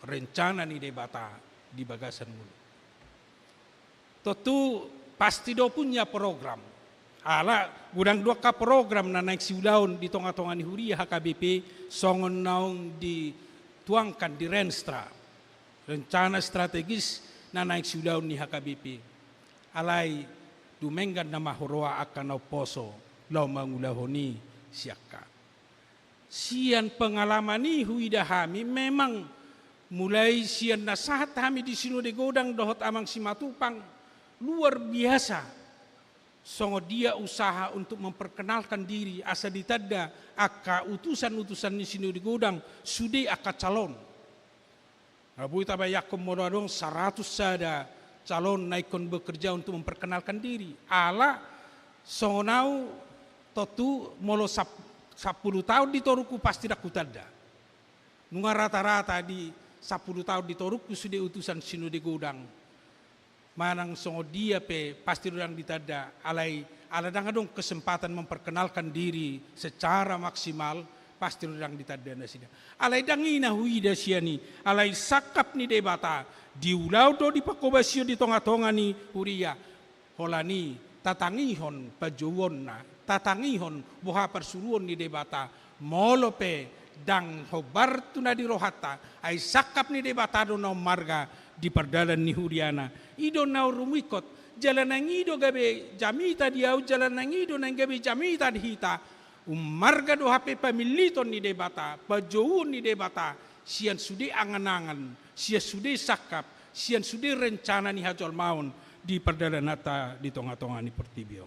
Rencana ni debata di bagasan mulu. Tentu pasti do punya program. Ala gudang dua ka program na naik siulaon di tonga-tonga ni Huria HKBP songon naung dituangkan di Renstra. Rencana strategis na naik siulaon ni HKBP. Alay dumenggan na mahoroa akan au poso lau mangulahoni siaka. Sian pengalaman ni huida kami memang mulai sian nasahat kami di Sinudi Gudang dohot amang si Matupang luar biasa. Songo dia usaha untuk memperkenalkan diri asa ditanda aka utusan-utusan di Sinudi Gudang sudi aka calon. Abu tabayakum modadong 100 sada calon naikon bekerja untuk memperkenalkan diri. Ala sonau totu molo 10 tahun di toruku pasti dak kutada. Nunga rata-rata di 10 tahun di toruku sudah utusan Sinudi Gudang. Manang songo dia pe pasti orang ditada alai ala dang adong kesempatan memperkenalkan diri secara maksimal pasti orang ditadana sida. Alai dangina huida siani, alai sakap ni debata, diulau do di pakobasio di tonga-tonga ni huria, holani tatangihon pajuwon na, tatangihon buha persuruan ni debata, molope dang hobar tuna di rohata, ay sakap ni debata do na marga di perdalan ni huriana, ido na rumikot, jalan nang ido gabe jamita diau, jalan nang ido nang gabe jamita dihita, marga do hape pamiliton ni debata, pajuwon ni debata, sian sudi angan-angan, sian sudi sakap, sian sudi rencana ni hajol maun, di perdalan nata di tonga-tonga ni pertibio.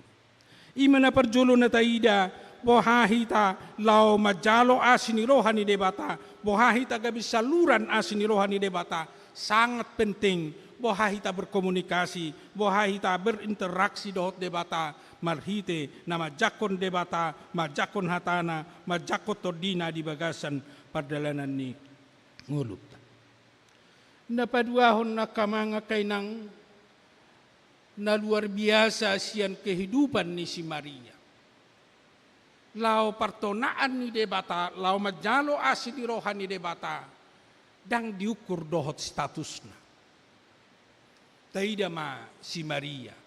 Imana perjolo nata ida bohahita lau majalo asini rohani debata, bohahita gabi saluran asini rohani debata, sangat penting bohahita berkomunikasi, bohahita berinteraksi dohot debata, marhite nama jakon debata, majakon hatana, majakot tordina di bagasan perdalanan ni ngulut. Napaduahon na kamanga kainang na luar biasa sian kehidupan ni si Maria. Lau partonaan ni debata, lau majalo asini rohani debata, dang diukur dohot statusna. Taida ma si Maria.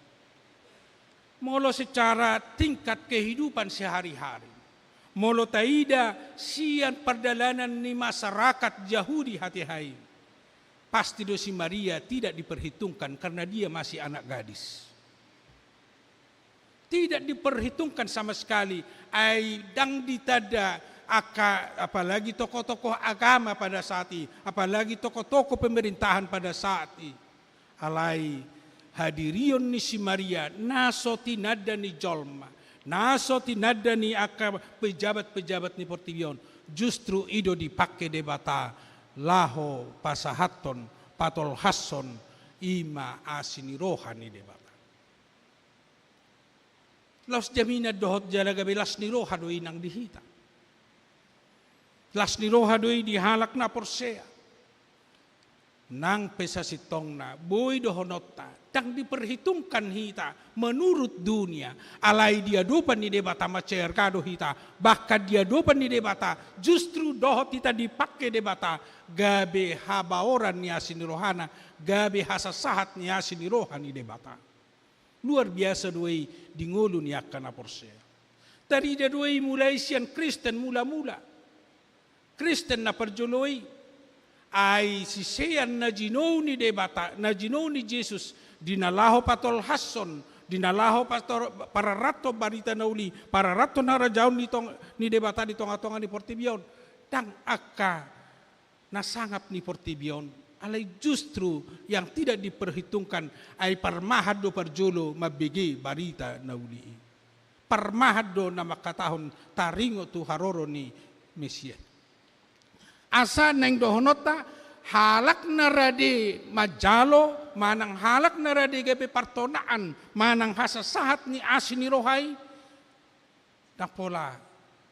Molo secara tingkat kehidupan sehari-hari. Molo taida sian perdalanan ni masyarakat Yahudi hati-hai. Pasti do si Maria tidak diperhitungkan karena dia masih anak gadis. Tidak diperhitungkan sama sekali. Ai dang ditada apalagi tokoh-tokoh agama pada saat ini, apalagi tokoh-tokoh pemerintahan pada saat ini. Alai hadirion ni si Maria naso tinada ni jolma, naso tinada ni pejabat-pejabat ni pertibion. Justru ido dipakai debata laho pasahaton patol hason ima asini rohani debata. Los jamina dohot jalaga belas ni roha doi nang dihita. Las ni roha doi dihalak na porsea. Nang pesasitong na boy dohonota dang diperhitungkan hita menurut dunia. Alai dia dopan ni debata macer kado hita, bahkan dia dopan ni debata justru dohot hita dipakai debata gabe habaoran ni asini rohana, gabe hasasahat ni asini rohani debata. Luar biasa doi dingulu ni akan aporsea. Tadi dia doi mulai sian Kristen mula-mula. Kristen na perjoloi ai si sean na jinoni debata, na jinoni Jesus, dinalaho patol hason, dinalaho pastor para rato barita nauli, para rato narajaon ni debata di tonga-tonga ni Portibion, dang akka nasangap ni Portibion, alai justru yang tidak diperhitungkan ai parmahad do parjolo mabigi barita nauli. Parmahad do na makatahon taringo tu haroro ni Mesia. Asa neng dohonota halak narade majalo manang halak narade gabe partonaan manang hasasahat ni asini rohai napola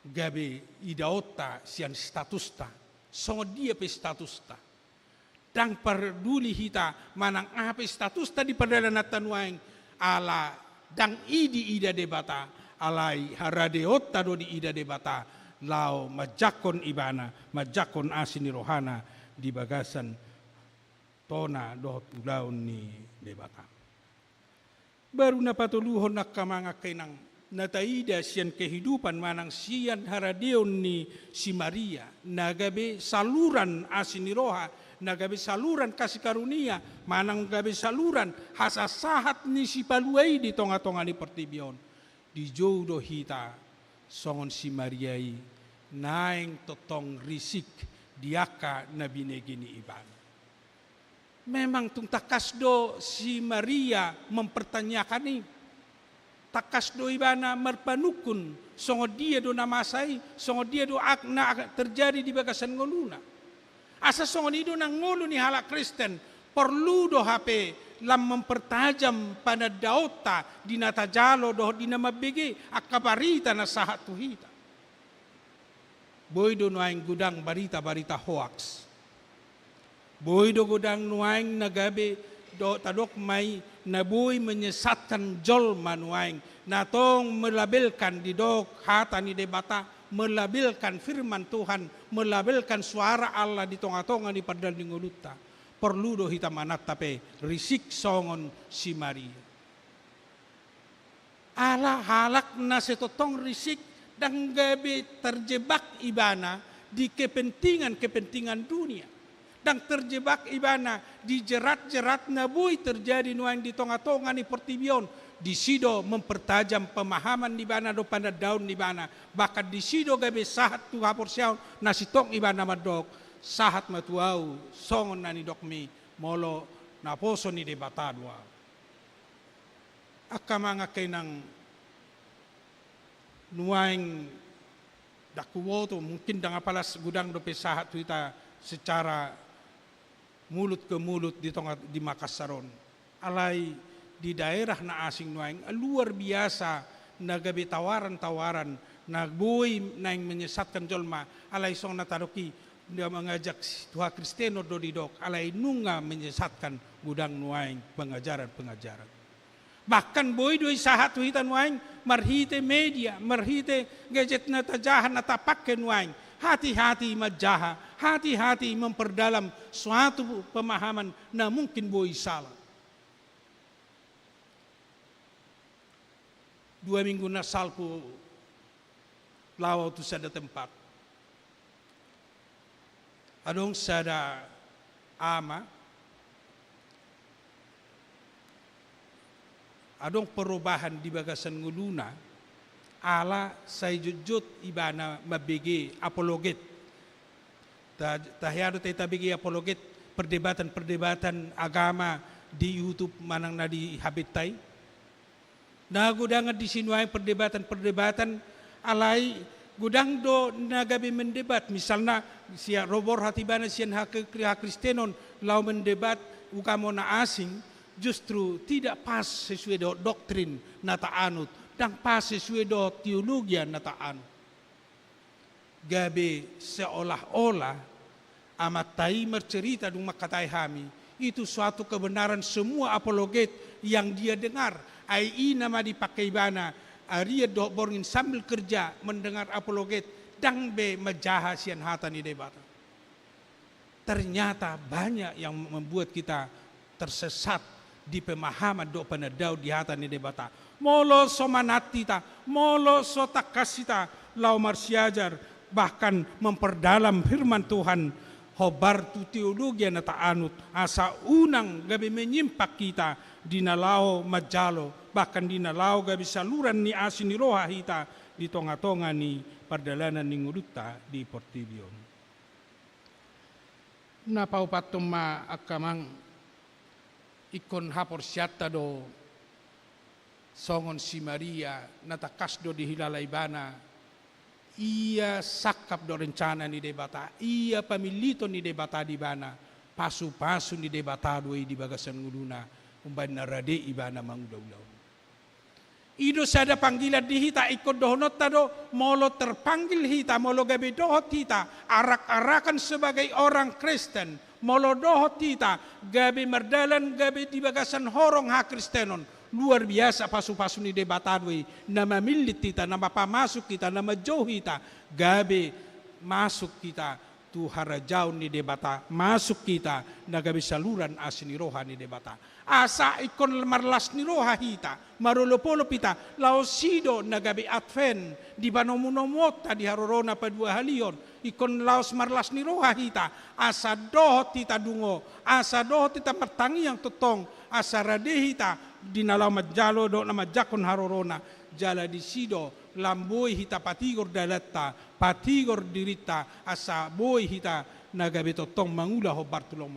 gabe idaota sian statusta songo dia pe statusta dang perduli hita manang apa statusta di perdalan tanuaing ala dang ida debata alai haradeota do di ida debata lau majakon ibana, majakon asini rohana di bagasan tona dohot ulaun ni debata. Baru napatuluhon nak kamanga kenang nataida sian kehidupan manang sian haradeon ni si Maria, nagabe saluran asini roha, nagabe saluran kasih karunia, manang gabe saluran hasasahat ni si paluai di tonga-tonga ni pertibion. Di jodoh hita songon si Mariai naing totong risik diaka nabi negini iban. Memang tung takasdo si Maria mempertanyakan ini. Takasdo ibana merpanukun songo dia do namasai, songo dia do akna terjadi di bagasan ngoluna. Asa songo itu nang ngolu ni halak Kristen perlu do HP lam mempertajam pada daota di natajalo doh di nama BG akabarita na sahat tuhita. Boy do nuaing gudang barita hoax. Boy do gudang nuaing nagabe do tadok mai na boy menyesatkan jol manuaing natong melabelkan di dok hata ni debata melabelkan firman Tuhan, melabelkan suara Allah di tonga-tonga di pardalning uluta. Perlu do hita manatape risik songon si Maria. Allah halak na setotong risik dan gabi terjebak ibana di kepentingan dunia. Dan terjebak ibana di jerat-jerat nabui terjadi nuang di tonga-tonga ni pertibion. Di sido mempertajam pemahaman di bana do pada daun di bana. Bahkan di sido gabe sahat tu hapor siaw nasitong ibana madok. Sahat matuau songon nani dokmi molo naposo ni debatadwa. Akamanga kainang nuaing dakuwoto mungkin dengan palas gudang do pesahat tuita secara mulut ke mulut di Makassaron. Alai di daerah na asing nuaing luar biasa nagabe tawaran-tawaran nagboy na yang menyesatkan jolma alai song nataroki dia mengajak Tuhan Kristeno do didok alai nunga menyesatkan gudang nuaing pengajaran-pengajaran. Bahkan boy doi sahat tuhitan nuaing marhite media, marhite gadget na tajahan na tapakken nuaing. Hati-hati majaha, hati-hati memperdalam suatu pemahaman na mungkin boy salah. 2 minggu na salpo lawa tu sada tempat. Adong sada ama, adong perubahan di bagasan nguluna, ala say jujut ibana mabigi apologet. Tahyado tayo tabigi apologet, perdebatan agama di YouTube manang na di habitay. Nagudangan di sinuay perdebatan alay gudang do nagabi mendebat misalnya siya robor hatibana siyan hak Kristenon lau mendebat ukamo na asing justru tidak pas sesuai do doktrin na taanut dan pas sesuai do teologi na taanut. Gabi seolah-olah amat tai bercerita dung makatai hami itu suatu kebenaran semua apologet yang dia dengar. Ai nama dipakai bana aria do borngin sambil kerja mendengar apologet dang be majaha sian hata ni debat. Ternyata banyak yang membuat kita tersesat di pemahaman do panadau di hata ni debata. Molo somanati ta, molo sotakasita lau marsiajar bahkan memperdalam firman Tuhan hobar tu teologi na taanut asa unang gabi menyimpak kita di nalao majalo bahkan di nalao gabi saluran ni asin ni roha hita di tonga-tonga ni pardalanan ni nguluta di Portibion. Napaupatom ma akamang ikon hapor siyata do songon si Maria natakas do di hilalay bana ia sakap do rencana ni debata, ia pamilito ni debata di bana, pasu-pasu ni debata doy di bagasan nguluna, umban narade ibana mangdaulaw. Ido sada panggilan di hita ikut dohonot tado, molo terpanggil hita, molo gabi dohot hita, arak-arakan sebagai orang Kristen, molo dohot hita, gabi merdalan gabi di bagasan horong ha Kristenon. Luar biasa pasu-pasu ni debatadwi nama milit kita, nama pamasuk kita, nama jauh kita, gabe masuk kita tu harajau ni debata, masuk kita na gabe saluran asin ni roha ni debata. Asa ikon marlas ni roha hita, marulopolo pita, lausido na gabe advent di banomunomota di harorona pa 2 halion, ikon laos marlas ni roha hita, asa dohot hita dungo, asa dohot hita pertangi yang totong, asa rade hita, di nalau majalo do nama jakon harorona jala di sido lamboi hita patigor dalatta patigor dirita asa boy hita nagabe totong mangula ho bartulong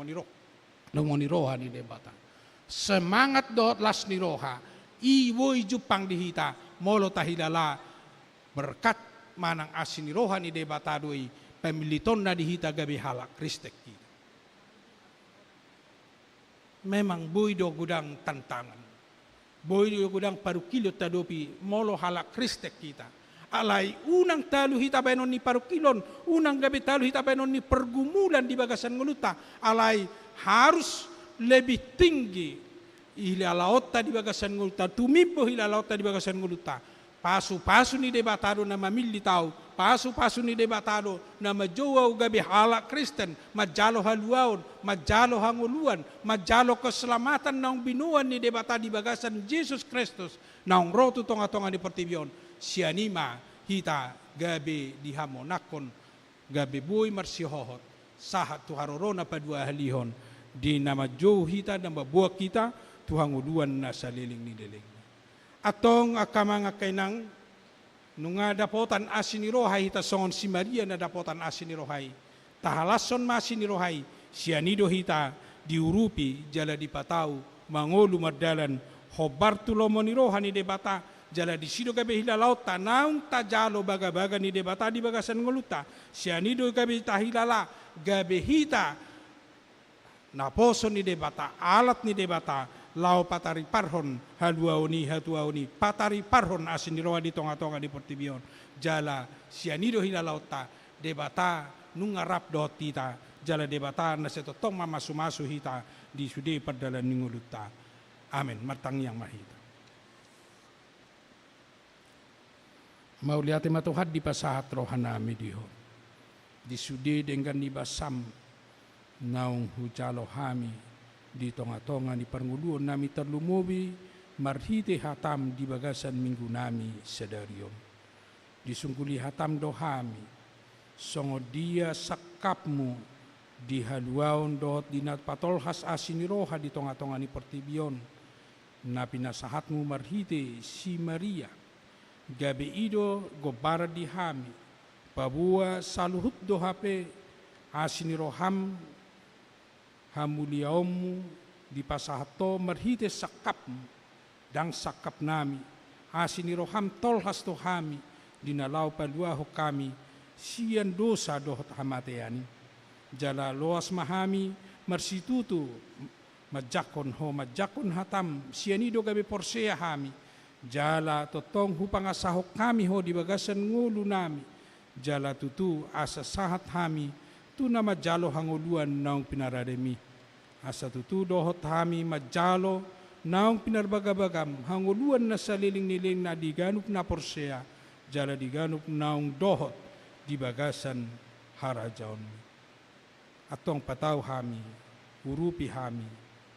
moniroha ni debata semangat dot las ni roha i boy jupang di hita molo tahilala berkat manang asin ni roha ni debata doi pemiliton na di hita gabe halak Kristek kita. Memang boy do gudang tantangan. Boy do gudang parukilo tadopi molo halak Kristek kita. Alai unang talu hita benon ni parukilon, unang gabi talu hita benon ni pergumulan di bagasan nguluta. Alai harus lebih tinggi hilalaota di bagasan nguluta, tumipo hilalaota di bagasan nguluta. Pasu-pasu ni debatado na mamili tau pasu-pasu ni debatado na majowa o gabi halak Kristen, majalo haluaon, majalo hanguluan, majalo keselamatan naong binuan ni debata di bagasan Jesus Kristus, naong roto tonga-tonga di pertibion, sianima hita gabi dihamonakon, gabi buhay marsihohot, sahat tuharorona padua halihon, di nama jauh hita dan babuak kita, tuhanguluan na sa liling ni liling. Atong akamanga kainang, nunga dapotan asin ni rohay hita songon si Maria na dapotan asin ni rohay. Tahalason masin ni rohay, sianido hita diurupi jala dipatau, mangolu mardalan, hobartulo mo ni roha ni debata, jala disido gabi hila laut tanaung tajalo baga-baga ni debata di bagasan ngoluta, sianido gabi tahilala, gabi hita, naposo ni debata, alat ni debata, lau patari parhon haluaoni hatuaoni patari parhon asin diroa di tonga-tonga di pertibion jala sianido hila lauta debata nungarap dot tita jala debata na setotong mamasu-masu hita di sude perdalan ninguluta. Amin. Martang yang mahita. Mauliate matuhat di pasahat rohanami diho di sude dengan di basam naung hujalo hami di tonga-tonga ni parnguluan nami terlumubi marhite hatam di bagasan minggu nami sedarion disungkuli hatam dohami songo dia sakapmu di haluaon dohot dinat patolhas asiniroha di tonga-tonga ni pertibion na pinasahatmu marhite si Maria gabe ido gobara di hami pabua saluhut dohape asiniroham hamuliaomu di pasahato merhite sakapmu dang sakap nami asiniroham tolhas tohami dinalau paluaho kami sian dosa dohot hamateani jala loas mahami marsitutu majakon hatam sianido gabe porsea hami jala totong hupangasahok kami ho di bagasan ngulu nami jala tutu asa sahat hami tu nama jalo hanguluan naung pinarademi asa tutu dohot hami majalo naung pinarbagabagam hanguluan na saliling-niling na diganup na porsea jala diganup naung dohot di bagasan harajaon atong pataw hami urupi hami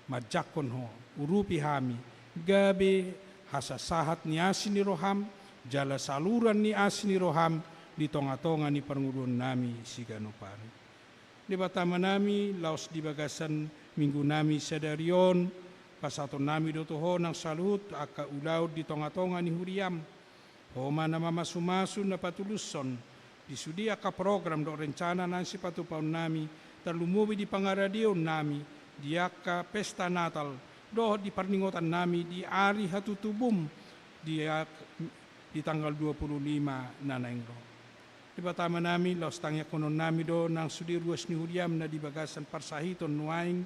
majakon ho urupi hami gabe hasasahat ni asin ni roham jala saluran ni asin ni roham di tonga-tonga ni parnguluan nami siganupari. Di batama nami, laos di bagasan minggu nami sedarion, pasaton nami dotoho ng salut, aka ulaw di tonga-tonga ni huriam, homa na mamasumasu na patuluson, di sudi aka program do rencana nang si patupaon nami, terlumubi di pangaradion nami, di aka pesta natal, doh di parningotan nami di ari hatutubum, di tanggal 25 na naingro. Di batama nami, laos tangya konon nami do nang sudi ruas ni huriam na di bagasan parsahiton nuaing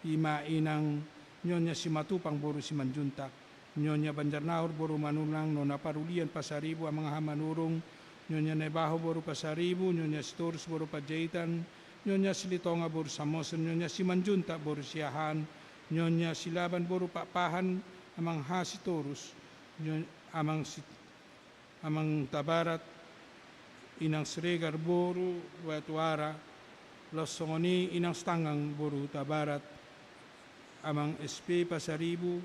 ima inang nyonya si matupang boru si manjuntak, nyonya Banjarnaur boru manulang nona parulian pasaribu amang hamanurung, nyonya Nebaho boru pasaribu, nyonya Storus boru pajaitan, nyonya Silitonga boru samosen, nyonya si manjuntak boru siahan, nyonya Silaban boru papahan amang hasitorus, amang tabarat inang Sregar boru watuara losongoni inang Stangang boru tabarat amang SP pasaribu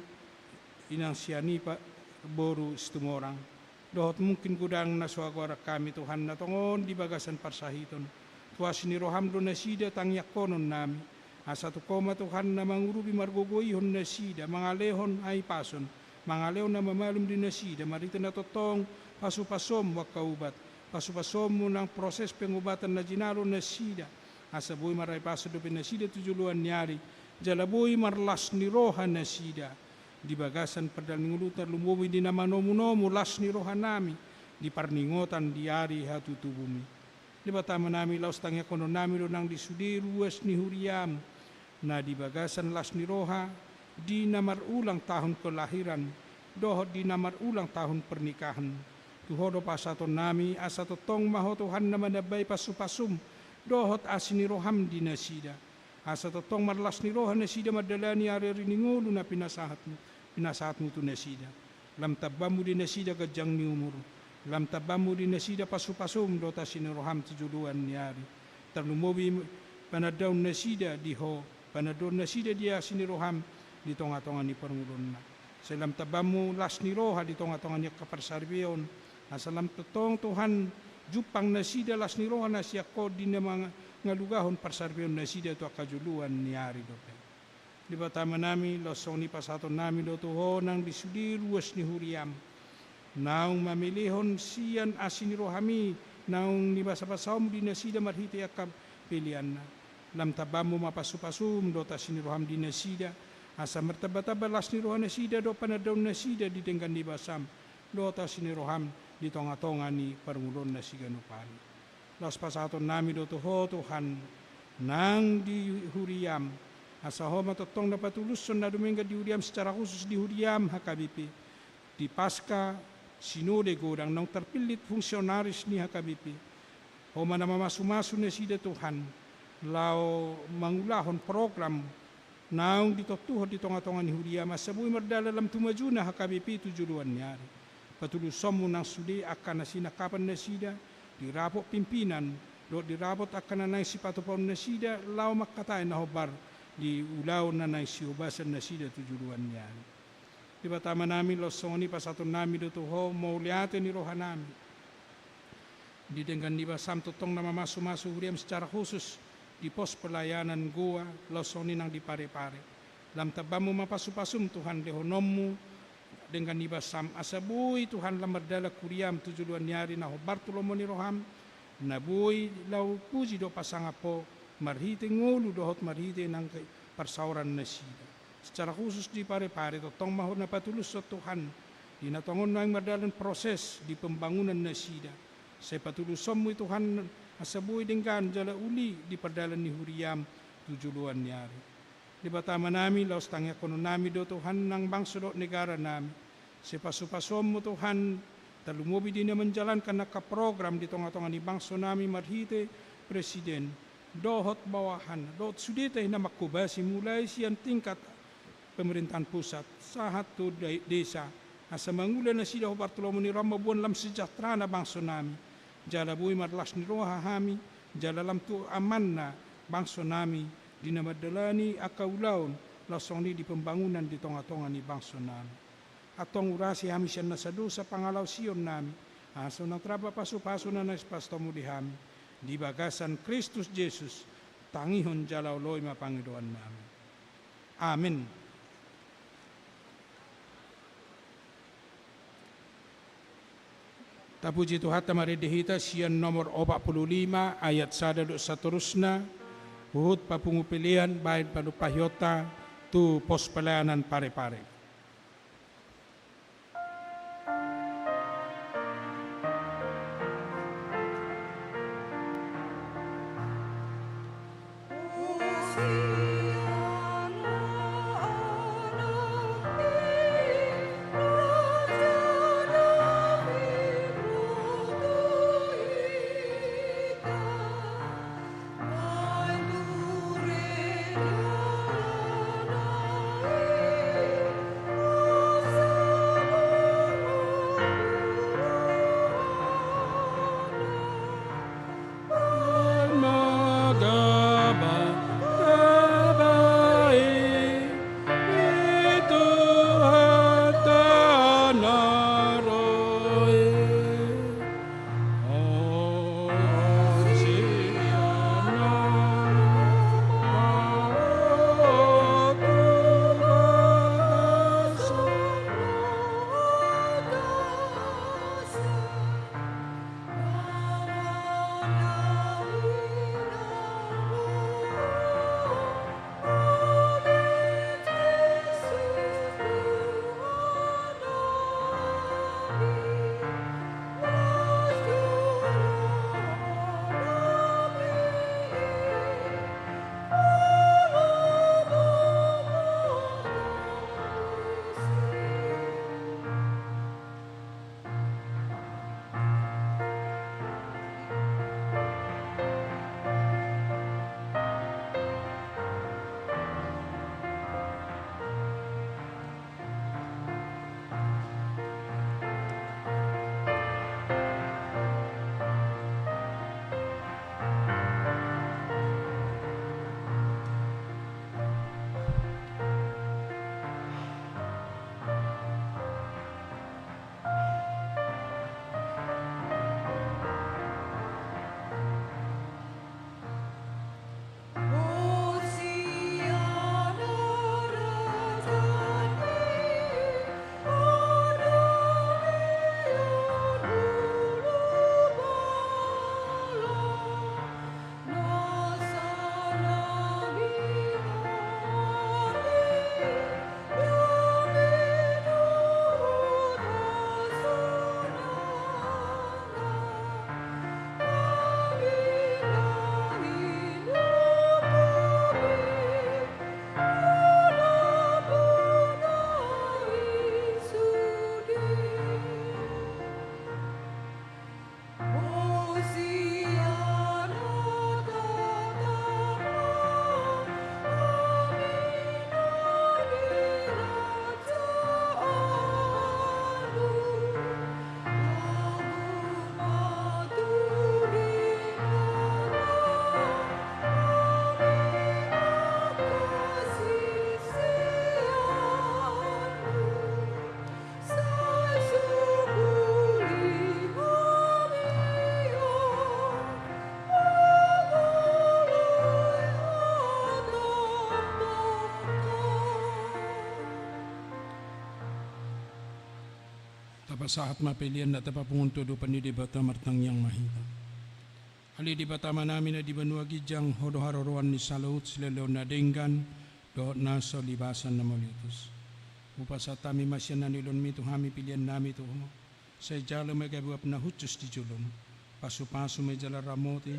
inang Sianipa boru stumorang dohot mungkin gudang naswagwara kami Tuhan na tongon di bagasan parsahiton tuas ni rohamdo na sida tangyak konon nami asa tu koma Tuhan na mangurubi margogoyhon na sida mangalehon ay pason mangalehon na mamalum din na sida marita na totong pasu-pasom wakaubat pasu-pasom mo ng proses pengobatan na ginalo na sida asa boy maray paso do na sida tujuluan nyari jalaboy marlas ni roha na sida di bagasan padal ngulutar lumuwi di namanomunomu las ni roha nami di parningotan di ari hatutubumi di batama nami laos tangya kono nami do nang disudi ruas ni huriam na di bagasan las ni roha di namar ulang tahun kelahiran dohot di namar ulang tahun pernikahan tuhodo pasaton nami asa totong maho Tuhan na manabay pasupasum dohot asini roham di nasida asa totong marlas ni rohan nasida madalani ari riningulu na pinasahatmu tu nasida lam tabamu di nasida gajang ni umur lam tabamu di nasida pasu-pasum dota siniroham tujuluan niari terlumobi panadaun nasida diho panadaun nasida dia siniroham di tonga-tonga ni perngulunna selam tabamu las niroha di tonga-tonga ni kaparsarbion asalam totong Tuhan jupang nasida las niroha nasiako di namang ngalugahon parsarbion nasida tu akajuluan niari dope di batama nami losong ni pasaton nami do tuho nang disudi luas ni huriam naung mamilihon sian asini rohami naung ni basa-basaum di nasida marhiti akab pilianna lam tabamu mapasupasum do tasini roham di nasida asa mertaba-taba las ni rohan nasida do panadaun nasida di tenggan di basam do tasini roham di tonga-tonga ni perngulon nasiganupani los pasaton nami do tuho Tuhan nang di huriam asa homa totong dapat tuluson na dumengga di huriam secara khusus di huriam HKBP di pasca sinode godang nang terpilih fungsionaris ni HKBP homa nama masu-masu nasida Tuhan lau mangulahon program naung ditotuho di tonga-tonga ni huriam asabui merdala dalam tumajuna HKBP tujuluan nyari patulus somu nang sudi akan nasina kapan nasida dirapot pimpinan do dirapot akan nanay sipatopon nasida lau makatain na hobar di ulaw na naisiubasan nasida tujuluan nyari di batama nami losong ni pasaton nami do tuho mauliate ni roha nami di dengan di basam totong nama masu-masu huriam secara khusus di pos pelayanan goa losong ni nang di pare-pare lam tabamu mapasu-pasum Tuhan lehonommu dengan di basam asabui Tuhan lamardala kuriam tujuluan nyari na hobartulomo ni roham nabui lau puji do pasangapo marhite ngolu dohot marhite nang persauran nasida secara khusus di pare-pare totong mahon na patulus sa Tuhan di natongon nang mardalan proses di pembangunan nasida sa patulus somu Tuhan asabui dengan jala uli di perdalan ni huriam tujuluan nyari di batama nami laos tangya kono nami do Tuhan nang bangsa do negara nami sa pasu-pasomu Tuhan talumubi din na menjalankan naka program di tonga-tonga ni bangsa nami marhite presiden dohot bawahan dohot sudita na makubasi mulai siang tingkat pemerintahan pusat sahat tu desa asa mangulan na sida Bartolomeo ni Rama buon lam sejahtera na bangsa nami jala bui marlas ni roha hami jala lam tu aman na bangsa nami di namadalani akaulaon lasong ni di pembangunan di tonga-tonga ni bangsa nami atong urasi hami siya nasado sa pangalaw siyon nami aso nang traba paso-paso na naspastomu di hami di bagasan Kristus Jesus tangihon jalaw loy mapangidoan namin. Amen. Tapuji Tuhan maridihita siyan nomor 45 ayat 1 do saterusna uhud papungupilian baik panupahyota tu pos pelayanan pare-pare. pasahat mapilian na tapapungunto do panidi bata martang yang mahita. Ali di bata namin na di banua gijang hodoharoroan ni salaut sila na denggan do na so libasan na malitus. Upasa tami masyan na nilon mi tuhami pilian nami to sa jalo may gabuap na hutus di julon. Pasu-pasu may jala ramoti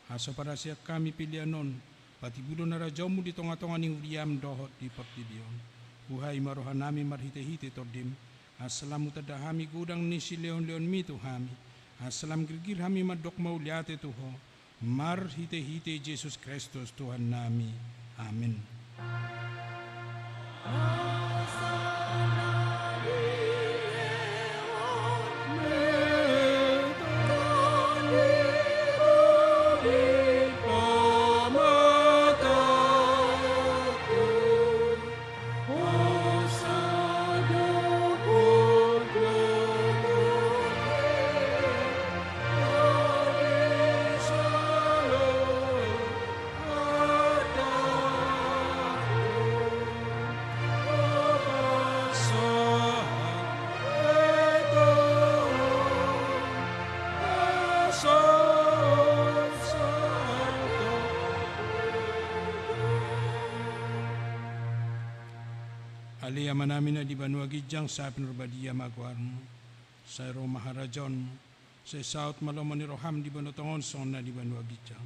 asa para siya kami pilianon pati budo na rajaw mo di tonga-tonga ni Uriam dohot di partibion. Buhay marohan nami marhite-hite tordim. Assalam utadahami gudang ni si leon-leon mi tuhami. Assalam gilgil hami madok mauliate tuho. Marhite-hite Jesus Kristus Tuhan nami. Amin. Aliyama namin na di banua gijang sa pinurbadia magwarmo, sa ro maharajon, sa saut malomon ni roham di banotongon son na di banua gijang.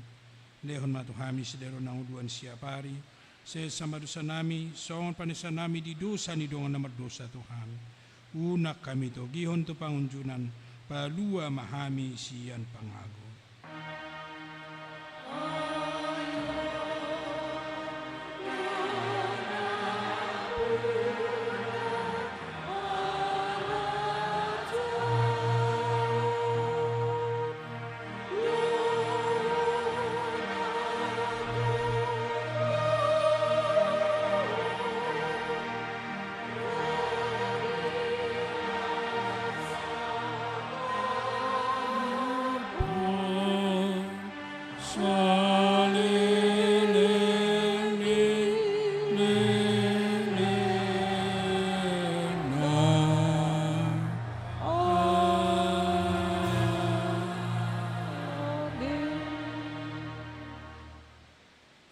Lehon matuhami sidero ng uduan siya pari, sa samadusa nami, son panisa nami di dosa ni dongan na mardosa tuhami. Unak kami to, gihon to pangunjunan, palua mahami siyan pangago.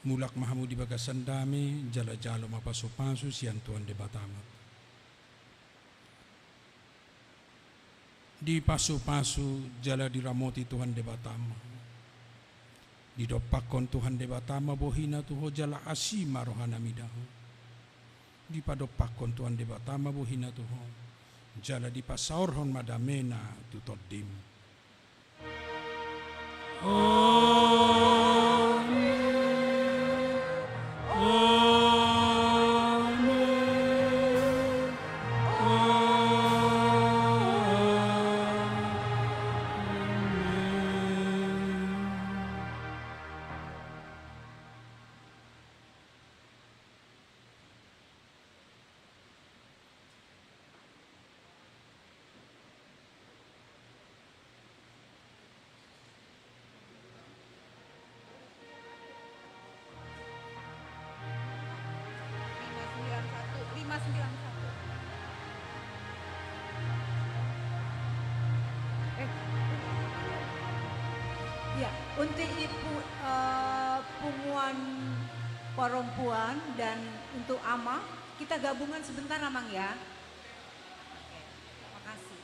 Mulak mahamu di bagasan dami, jala-jalo mapaso-paso siyan Tuhan de Batamat. Di paso-paso jala diramoti Tuhan de Batama. Di dopakon Tuhan de Batama bohina tuho jala asima rohanamidaho. Di padopakon Tuhan de Batama bohina tuho jala di pasaorhon madamena tutodim. Ya, untuk ibu Pumuan perempuan dan untuk Ama, kita gabungan sebentar Amang ya. Oke, terima kasih.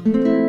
Tuhan.